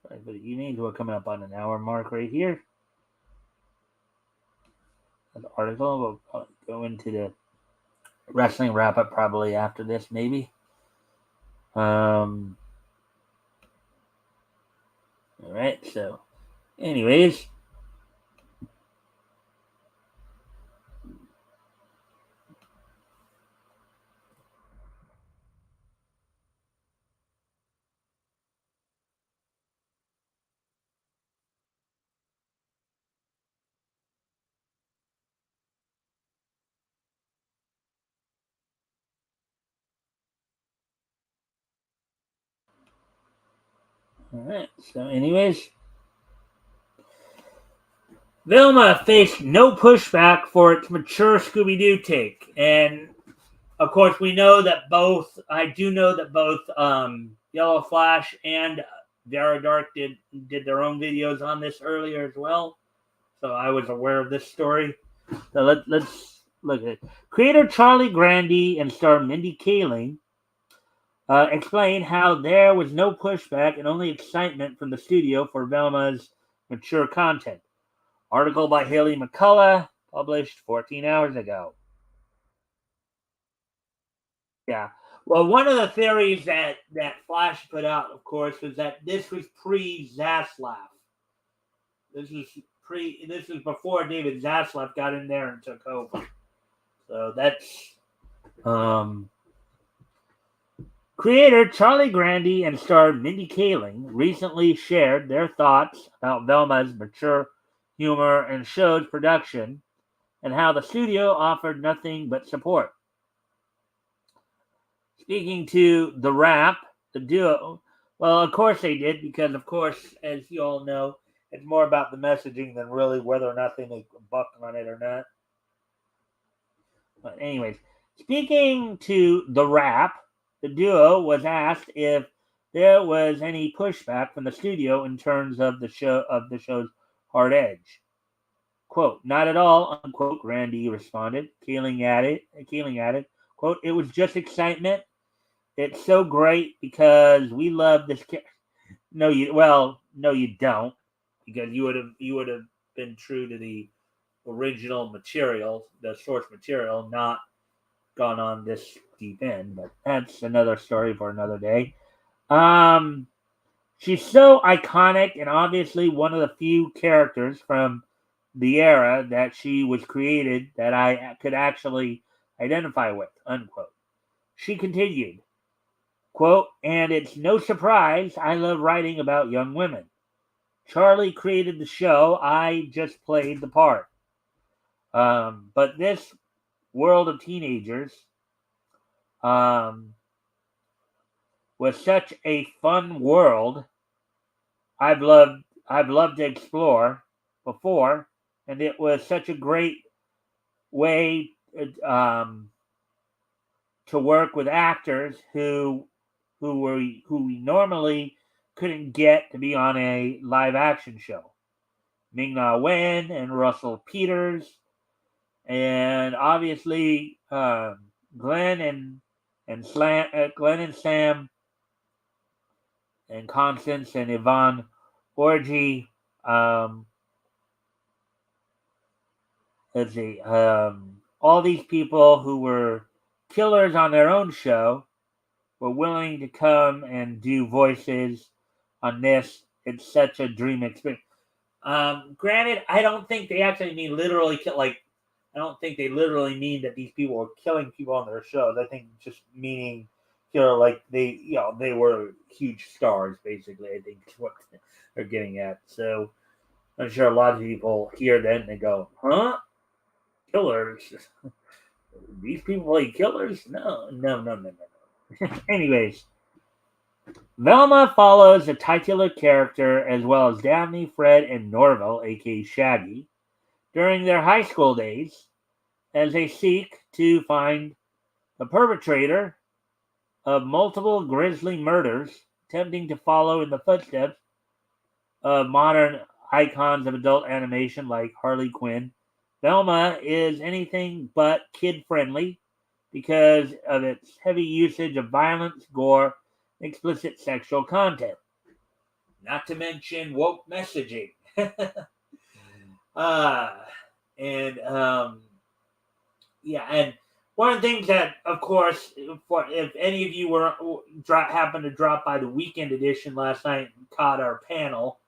Sorry for the evening. We're coming up on an hour mark right here. An article. We'll probably go into the wrestling wrap up probably after this, maybe. All right. So, anyways. All right. So, anyways. Velma faced no pushback for its mature Scooby-Doo take, and of course we know that both. I do know that both Yellow Flash and Vera Dark did their own videos on this earlier as well, so I was aware of this story. So let's look at it. Creator Charlie Grandy and star Mindy Kaling explained how there was no pushback and only excitement from the studio for Velma's mature content. Article by Haley McCullough, published 14 hours ago. Yeah. Well, one of the theories that Flash put out, of course, was that this was pre-Zaslav. This was before David Zaslav got in there and took over. So that's um, creator Charlie Grandy and star Mindy Kaling recently shared their thoughts about Velma's mature humor and show's production and how the studio offered nothing but support. Speaking to the rap, the duo, well, of course they did because, of course, as you all know, it's more about the messaging than really whether or not they make a buck on it or not. But anyways, speaking to the rap, the duo was asked if there was any pushback from the studio in terms of the show's hard edge. Quote, not at all, unquote, Randy responded. Keeling added, quote, it was just excitement. It's so great because we love this no, you don't, because you would have been true to the original material, the source material, not gone on this deep end, but that's another story for another day. Um, she's so iconic and obviously one of the few characters from the era that she was created that I could actually identify with, unquote. She continued, quote, and it's no surprise I love writing about young women. Charlie created the show, I just played the part. But this world of teenagers um, was such a fun world I've loved to explore before, and it was such a great way to work with actors who we normally couldn't get to be on a live action show. Ming Na Wen and Russell Peters, and obviously Glenn Glenn and Sam and Constance and Yvonne Orgy. Um, let's see, all these people who were killers on their own show were willing to come and do voices on this. It's such a dream experience. Granted, I don't think they actually mean literally kill. Like, I don't think they literally mean that these people were killing people on their shows. I think just meaning, like they were huge stars. Basically, I think is what they're getting at. So I'm sure a lot of people hear that and they go, "Huh? Killers? These people play killers? No, no, no, no, no, no." Anyways, Velma follows a titular character as well as Daphne, Fred, and Norval, aka Shaggy, during their high school days as they seek to find the perpetrator of multiple grisly murders, attempting to follow in the footsteps of modern icons of adult animation like Harley Quinn. Velma is anything but kid friendly because of its heavy usage of violence, gore, and explicit sexual content. Not to mention woke messaging. uh, and yeah, and one of the things that, of course, if any of you happened to drop by the weekend edition last night and caught our panel,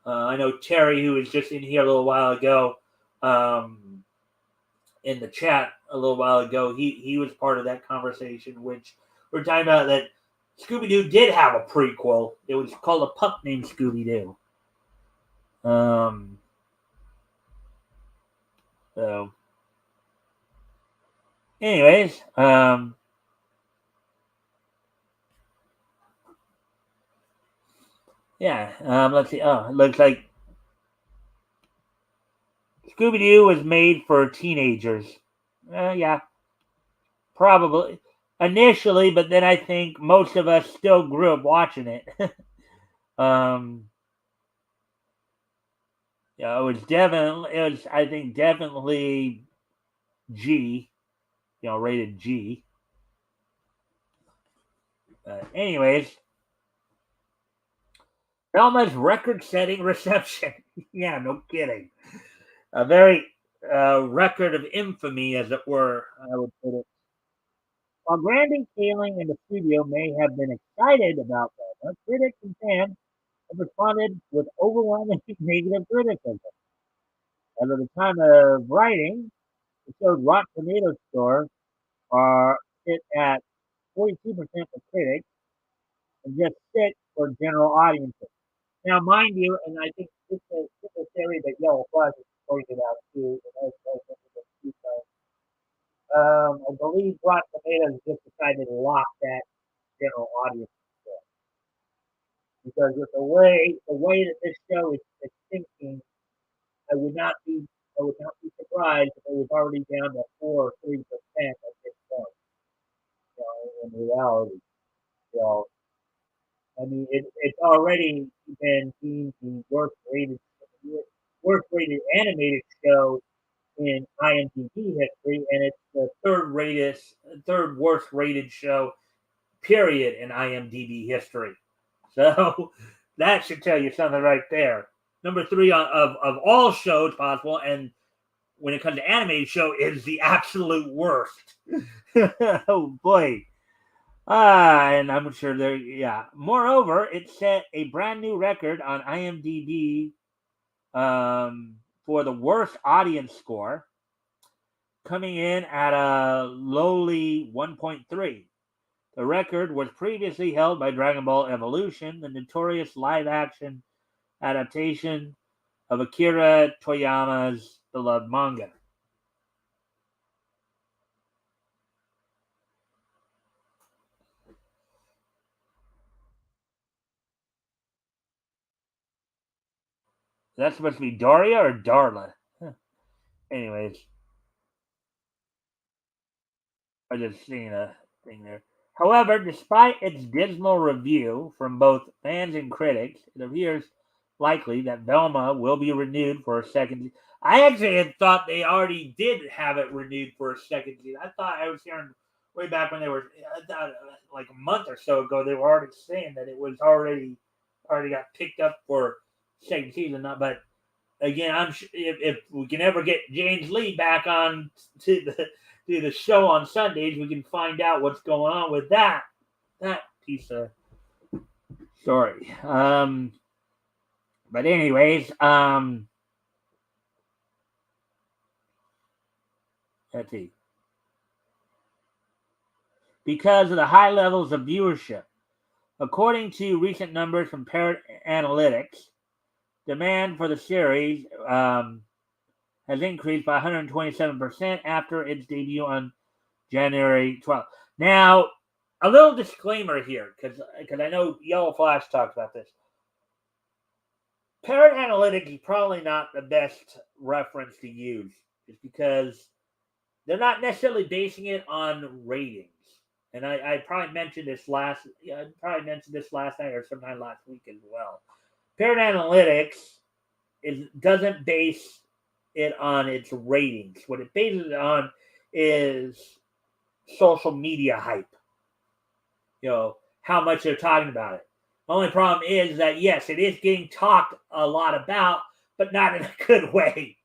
I know Terry, who was just in here a little while ago, in the chat a little while ago, he was part of that conversation, which we're talking about that Scooby Doo did have a prequel. It was called A Pup Named Scooby Doo. So, anyways, yeah, let's see. Oh, it looks like Scooby Doo was made for teenagers. Yeah, probably initially, but then I think most of us still grew up watching it. um, yeah, it was, I think, definitely G, rated G. Anyways, Velma's record-setting reception. Yeah, no kidding. A very record of infamy, as it were, I would put it. While Grandy, Kaling, and the studio may have been excited about Velma, critics and fans have responded with overwhelming negative criticism. At the time of writing, It showed Rotten Tomatoes score are sit at 42% for critics and just 6 for general audiences. Now, mind you, and I think it's a theory that Yellow Flash has pointed out too, and I believe Rotten Tomatoes just decided to lock that general audience score because with the way that this show is thinking, I would not be I would not be surprised if it was already down to 4 or 3% at this point. In reality, so I mean, it's already been deemed the worst rated animated show in IMDb history, and it's the third worst rated show period in IMDb history. So that should tell you something right there. Number three of all shows possible, and when it comes to animated show, is the absolute worst. Oh boy. And I'm sure there, yeah. Moreover, it set a brand new record on IMDb for the worst audience score, coming in at a lowly 1.3. The record was previously held by Dragon Ball Evolution, the notorious live-action adaptation of Akira Toriyama's beloved manga. That's supposed to be Daria or Darla? Huh. Anyways, I just seen a thing there. However, despite its dismal review from both fans and critics, it appears likely that Velma will be renewed for a second. I actually had thought they already did have it renewed for a second season. I thought I was hearing way back when they were, I thought like a month or so ago, they were already saying that it was already got picked up for second season. Not, but again, if we can ever get James Lee back on to the show on Sundays, we can find out what's going on with that piece of story. But anyways, let's see. Because of the high levels of viewership, according to recent numbers from Parrot Analytics, demand for the series has increased by 127% after its debut on January 12th. Now, a little disclaimer here, because I know Yellow Flash talked about this. Parrot Analytics is probably not the best reference to use, just because they're not necessarily basing it on ratings. And I probably mentioned this last night or sometime last week as well. Parrot Analytics doesn't base it on its ratings. What it bases it on is social media hype. How much they're talking about it. The only problem is that, yes, it is getting talked a lot about, but not in a good way.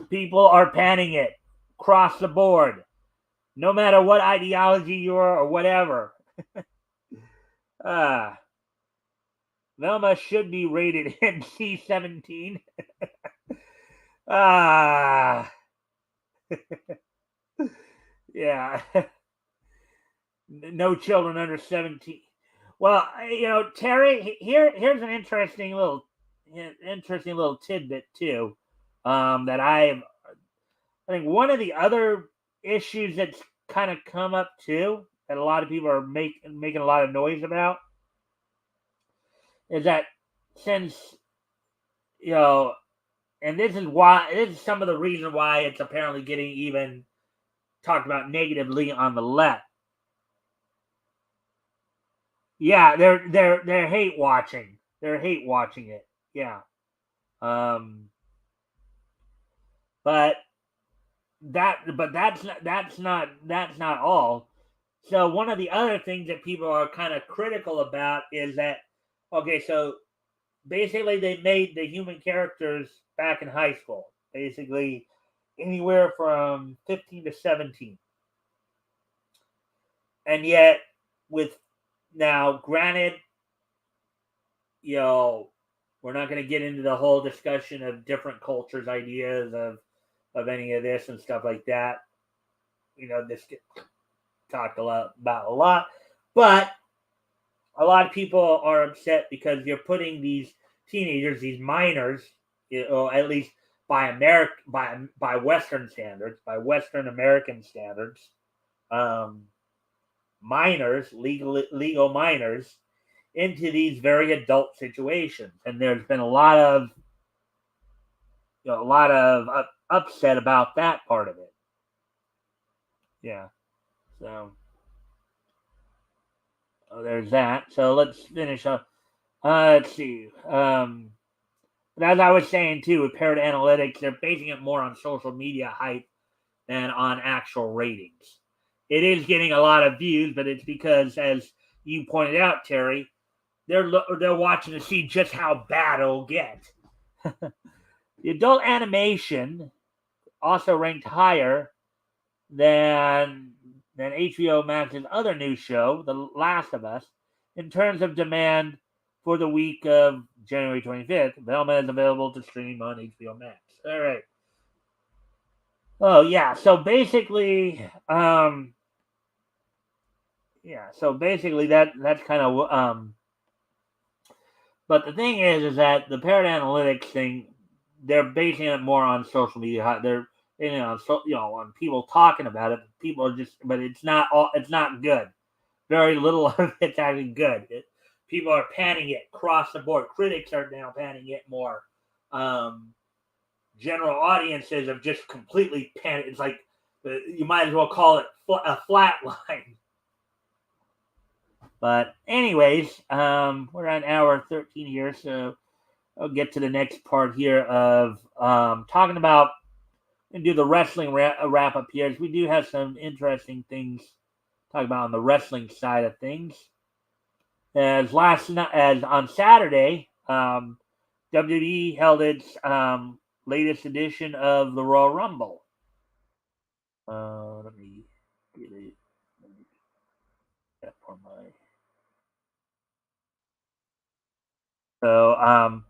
People are panning it across the board, no matter what ideology you are or whatever. Velma should be rated NC-17. Yeah. No children under 17. Well, Terry, here's an interesting little tidbit too. That I think one of the other issues that's kind of come up too, that a lot of people are making a lot of noise about, is that since and this is some of the reason why it's apparently getting even talked about negatively on the left. Yeah, they're hate watching. They're hate watching it. Yeah. But that's not all. So one of the other things that people are kind of critical about is that, okay, so basically they made the human characters back in high school, basically anywhere from 15 to 17. And yet with now granted, we're not going to get into the whole discussion of different cultures' ideas of of any of this and stuff like that. This gets talked about a lot, but a lot of people are upset because you're putting these teenagers, these minors, or at least by Western standards, by Western American standards, minors, legal minors, into these very adult situations, and there's been a lot of upset about that part of it. Yeah, so there's that. So let's finish up. Let's see. But as I was saying too, with Parrot Analytics, they're basing it more on social media hype than on actual ratings. It is getting a lot of views, but it's because, as you pointed out, Terry, they're watching to see just how bad it'll get. The adult animation also ranked higher than HBO Max's other new show, The Last of Us, in terms of demand for the week of January 25th. Velma is available to stream on HBO Max. All right. Oh, yeah. So basically, that's kind of, but the thing is that the Parrot Analytics thing, they're basing it more on social media. They're, on people talking about it. People are just, but it's not good. Very little of it's actually good. People are panning it across the board. Critics are now panning it more. General audiences have just completely panned. It's like you might as well call it a flat line. But anyways, we're on hour 13 here, so I'll get to the next part here of talking about and do the wrestling wrap up here. As we do have some interesting things to talk about on the wrestling side of things. As on Saturday, WWE held its latest edition of the Royal Rumble. Let me get it. For my. So,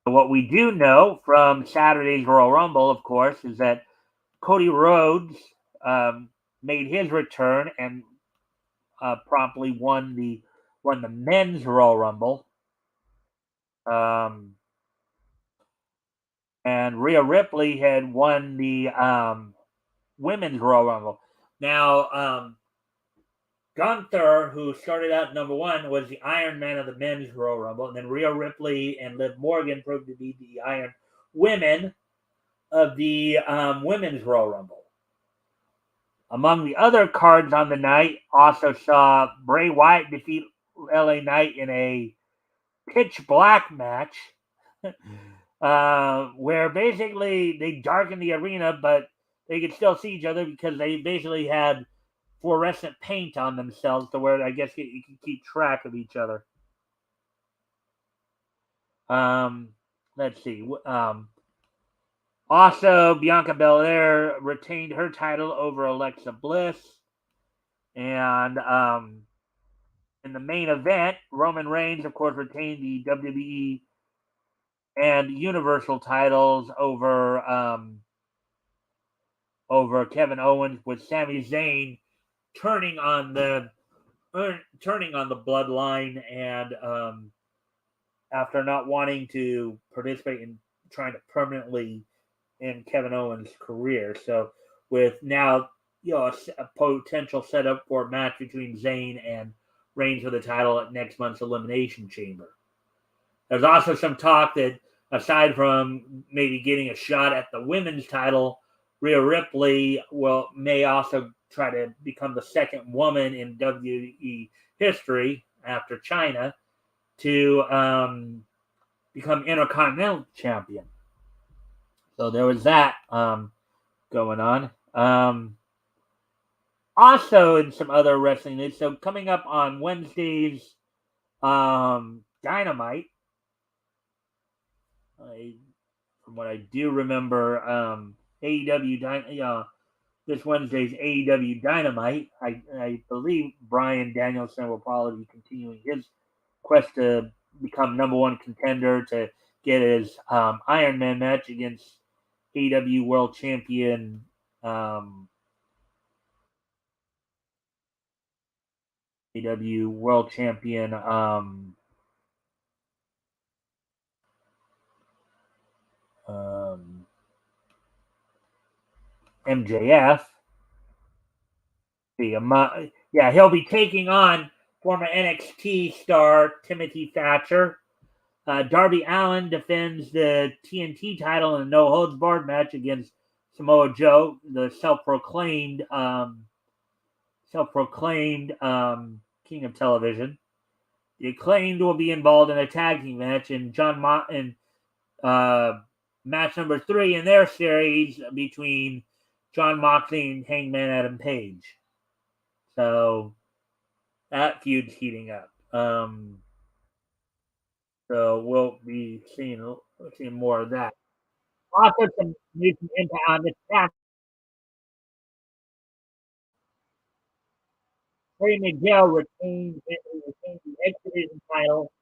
what we do know from Saturday's Royal Rumble, of course, is that Cody Rhodes made his return and promptly won the men's Royal Rumble. And Rhea Ripley had won the women's Royal Rumble. Now, Gunther, who started out number one, was the Iron Man of the men's Royal Rumble, and then Rhea Ripley and Liv Morgan proved to be the Iron Women of the women's Royal Rumble. Among the other cards on the night, also saw Bray Wyatt defeat LA Knight in a pitch black match, where basically they darkened the arena, but they could still see each other because they basically had fluorescent paint on themselves to where I guess you can keep track of each other. Let's see. Also, Bianca Belair retained her title over Alexa Bliss. And in the main event, Roman Reigns, of course, retained the WWE and Universal titles over Kevin Owens, with Sami Zayn turning on the bloodline, and after not wanting to participate in trying to permanently end Kevin Owens' career. So with now a potential setup for a match between Zayn and Reigns for the title at next month's Elimination Chamber. There's also some talk that aside from maybe getting a shot at the women's title, Rhea Ripley may also try to become the second woman in WWE history after Chyna to become Intercontinental Champion. So there was that going on. Also, in some other wrestling news, so coming up on Wednesday's Dynamite, from what I do remember, AEW this Wednesday's AEW Dynamite, I believe Bryan Danielson will probably be continuing his quest to become number one contender to get his Iron Man match against AEW World Champion. AEW World Champion. MJF. Yeah, he'll be taking on former NXT star Timothy Thatcher. Darby Allin defends the TNT title in a no holds barred match against Samoa Joe, the self-proclaimed king of television. The Acclaimed will be involved in a tag team match in match number 3 in their series between Jon Moxley and Hangman Adam Page. So that feud's heating up. So we'll be seeing more of that. Also, some news impact on this past. Trey Miguel retained the X Division title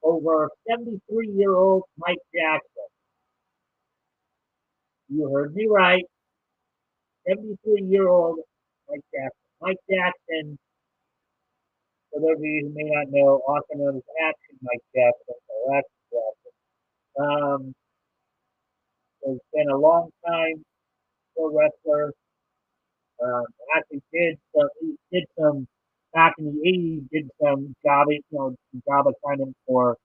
over 73-year-old Mike Jackson. You heard me right. 73-year-old Mike Jackson. Mike Jackson, for those of you who may not know, also known as Action Mike Jackson, or Action Jackson, has been a long time pro wrestler. Actually did some back in the 80s, did some job assignment for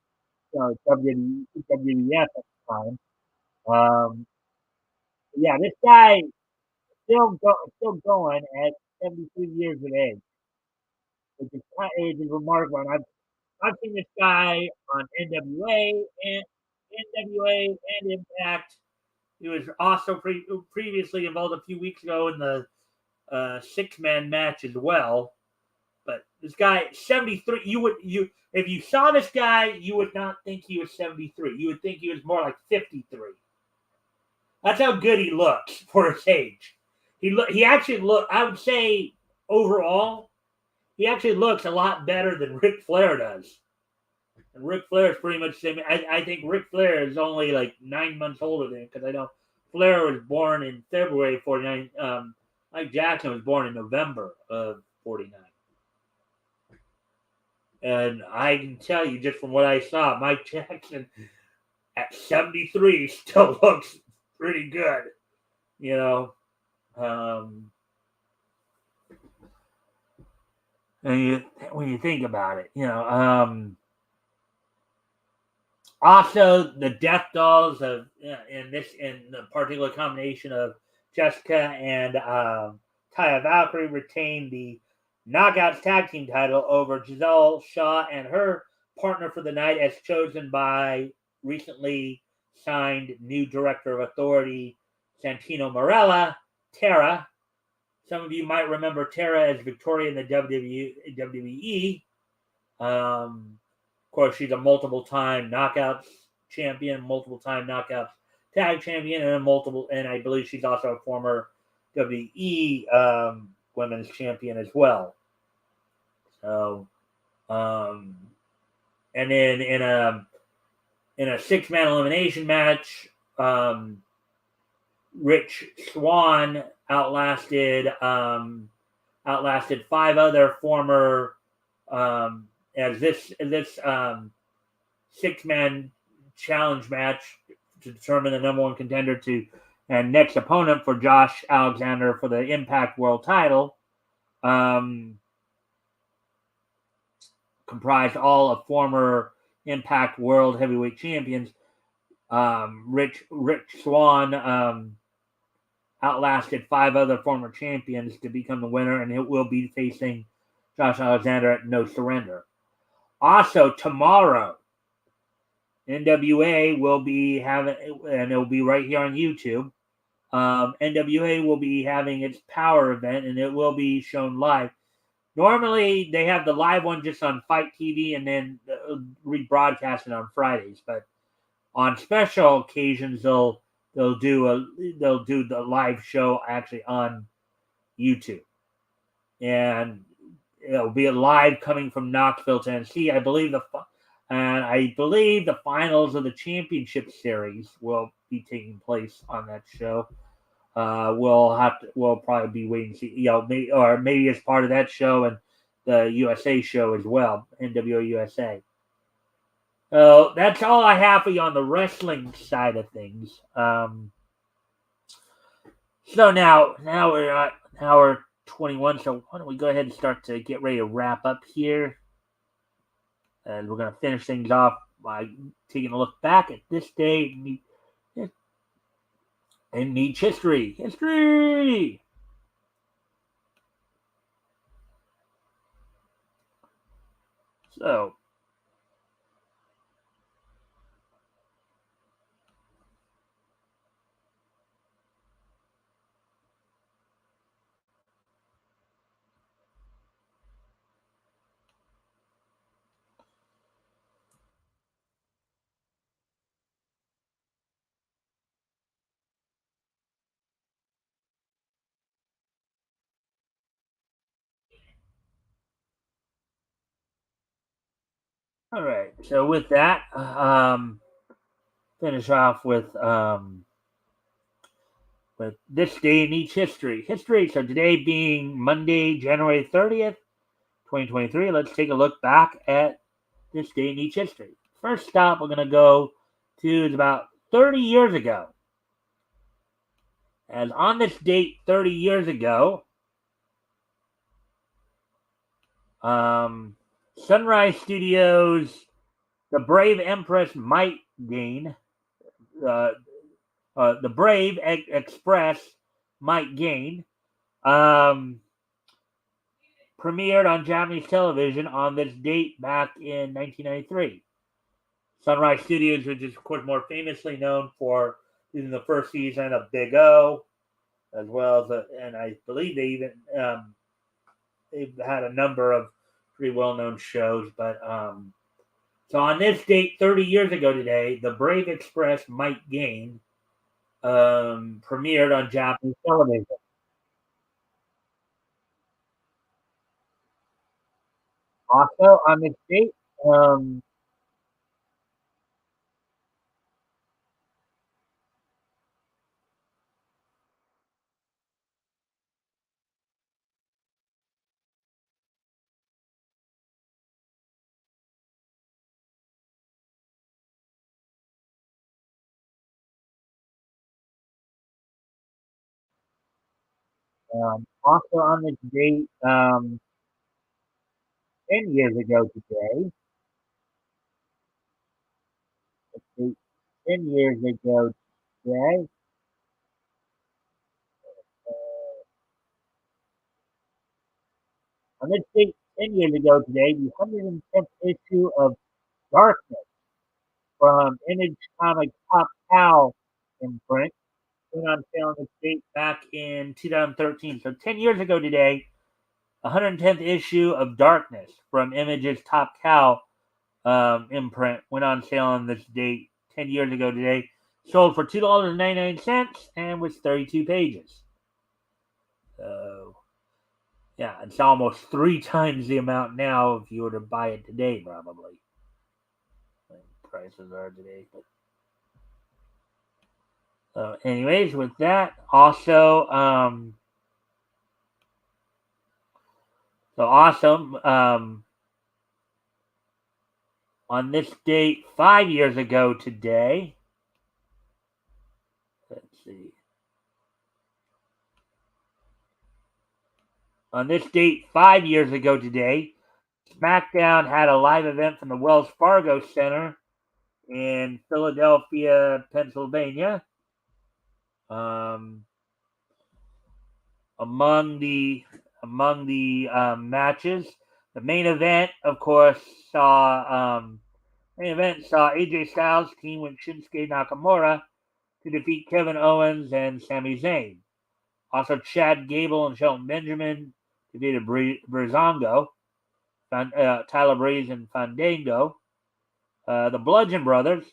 WWF at the time. Yeah, this guy still going at 73 years of age, which is remarkable. And I've seen this guy on NWA and Impact. He was also previously involved a few weeks ago in the 6-man match as well. But this guy, 73, if you saw this guy, you would not think he was 73. You would think he was more like 53. That's how good he looks for his age. He actually I would say overall, he actually looks a lot better than Ric Flair does. And Ric Flair is pretty much the same. I think Ric Flair is only like 9 months older than him, because I know Flair was born in February of 49. Mike Jackson was born in November of 49. And I can tell you just from what I saw, Mike Jackson at 73 still looks pretty good. You know, and when you think about it, also the Death Dolls of in the particular combination of Jessica and Taya Valkyrie retained the Knockouts Tag Team title over Giselle Shaw and her partner for the night, as chosen by recently signed new Director of Authority Santino Marella, Tara. Some of you might remember Tara as Victoria in the WWE. Of course, she's a multiple-time Knockouts champion, multiple-time Knockouts Tag champion, and I believe she's also a former WWE Women's Champion as well. So, and then in a 6-man elimination match, Rich Swann outlasted 5 other former as this 6-man challenge match to determine the number 1 contender and next opponent for Josh Alexander for the Impact World title. Comprised all of former Impact World Heavyweight Champions. Rich Swann outlasted 5 other former champions to become the winner, and it will be facing Josh Alexander at No Surrender. Also, tomorrow, NWA will be having, and it'll be right here on YouTube, NWA will be having its Power event, and it will be shown live. Normally, they have the live one just on Fight TV and then rebroadcast it on Fridays. But on special occasions, they'll do the live show actually on YouTube, and it'll be live coming from Knoxville, Tennessee. I believe And I believe the finals of the championship series will be taking place on that show. We'll probably be waiting to see, or maybe as part of that show and the USA show as well, NWO USA. So that's all I have for you on the wrestling side of things. So now we're 21. So why don't we go ahead and start to get ready to wrap up here, and we're gonna finish things off by taking a look back at this day in Neach history. History. So all right. So with that, finish off with this day in each history. History. So today being Monday, January 30th, 2023. Let's take a look back at this day in each history. First stop we're gonna go to is about 30 years ago. As on this date 30 years ago, Sunrise Studios, the Brave Empress Might Gain, uh, the Brave Express Might Gain, premiered on Japanese television on this date back in 1993. Sunrise Studios, which is, of course, more famously known for in the first season of Big O, as well as, and I believe they've had a number of pretty well-known shows. But so on this date, 30 years ago today, the Brave Express Might Gain premiered on Japanese television. Also on this date, um, also on this date, 10 years ago today, 10 years ago today, on this date, 10 years ago today, the 110th issue of Darkness from Image Comics Top Cow imprint went on sale on this date back in 2013. So 10 years ago today, 110th issue of Darkness from Image's Top Cow imprint went on sale on this date 10 years ago today. Sold for $2.99 and was 32 pages. So, yeah, it's almost 3 times the amount now if you were to buy it today, probably. Prices are today. But anyways, with that, also, so awesome. On this date, 5 years ago today, let's see. On this date, 5 years ago today, SmackDown had a live event from the Wells Fargo Center in Philadelphia, Pennsylvania. Um, among the matches, the main event, of course, saw AJ Styles team with Shinsuke Nakamura to defeat Kevin Owens and Sami Zayn. Also, Chad Gable and Shelton Benjamin defeated Breezango, Tyler Breeze and Fandango. The Bludgeon Brothers,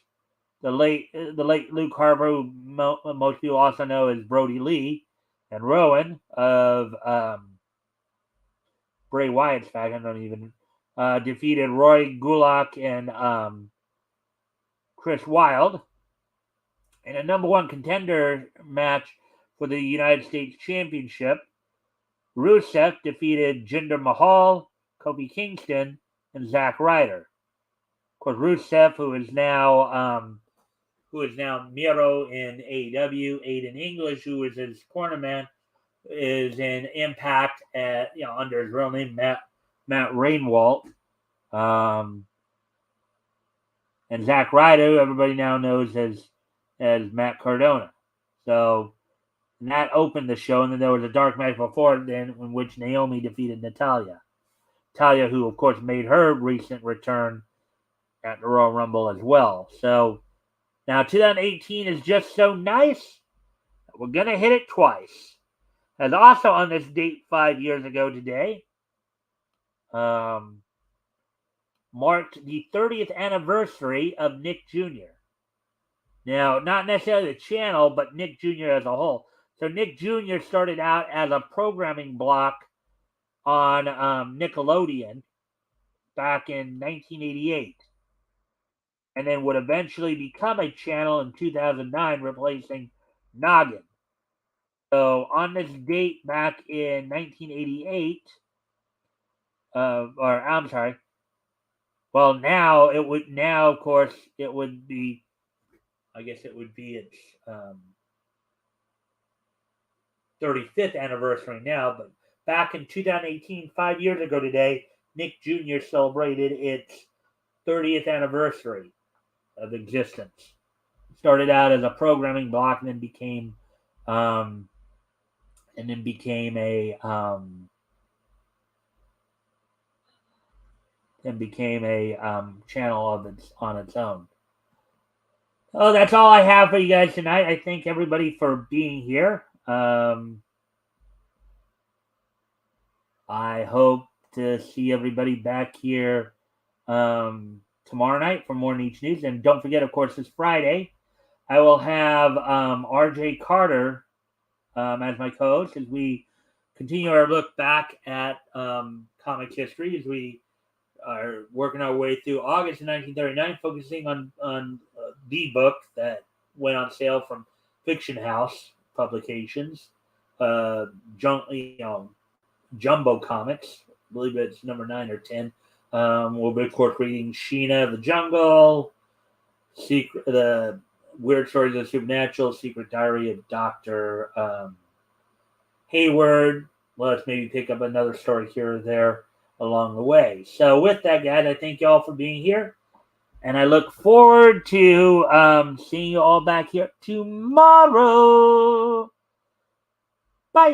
the late Luke Harper, who most people also know as Brody Lee, and Rowan of Bray Wyatt's faction. I don't even defeated Roy Gulak and Chris Wilde in a number one contender match for the United States Championship. Rusev defeated Jinder Mahal, Kofi Kingston, and Zack Ryder. Of course, Rusev, who is now Miro in AEW, Aiden English, who is his cornerman, is in Impact under his real name, Matt Rainwalt. And Zack Ryder, everybody now knows as Matt Cardona. So that opened the show, and then there was a dark match before then in which Naomi defeated Natalya. Natalya, who of course made her recent return at the Royal Rumble as well. So now 2018 is just so nice that we're going to hit it twice. As also on this date 5 years ago today, marked the 30th anniversary of Nick Jr. Now, not necessarily the channel, but Nick Jr. as a whole. So Nick Jr. started out as a programming block on Nickelodeon back in 1988. And then would eventually become a channel in 2009, replacing Noggin. So on this date back in 1988, well, of course, it would be, I guess it would be its 35th anniversary now. But back in 2018, 5 years ago today, Nick Jr. celebrated its 30th anniversary of existence. It started out as a programming block and then became a channel on its own. Oh, that's all I have for you guys tonight. I thank everybody for being here. I hope to see everybody back here tomorrow night for more Niche News. And don't forget, of course, this Friday, I will have RJ Carter as my co-host as we continue our look back at comics history as we are working our way through August of 1939, focusing on the book that went on sale from Fiction House Publications, Jumbo Comics. I believe it's number 9 or 10. We'll be, of course, reading Sheena the Jungle, the Weird Stories of the Supernatural, Secret Diary of Dr. Hayward. Let's maybe pick up another story here or there along the way. So with that, guys, I thank you all for being here. And I look forward to seeing you all back here tomorrow. Bye.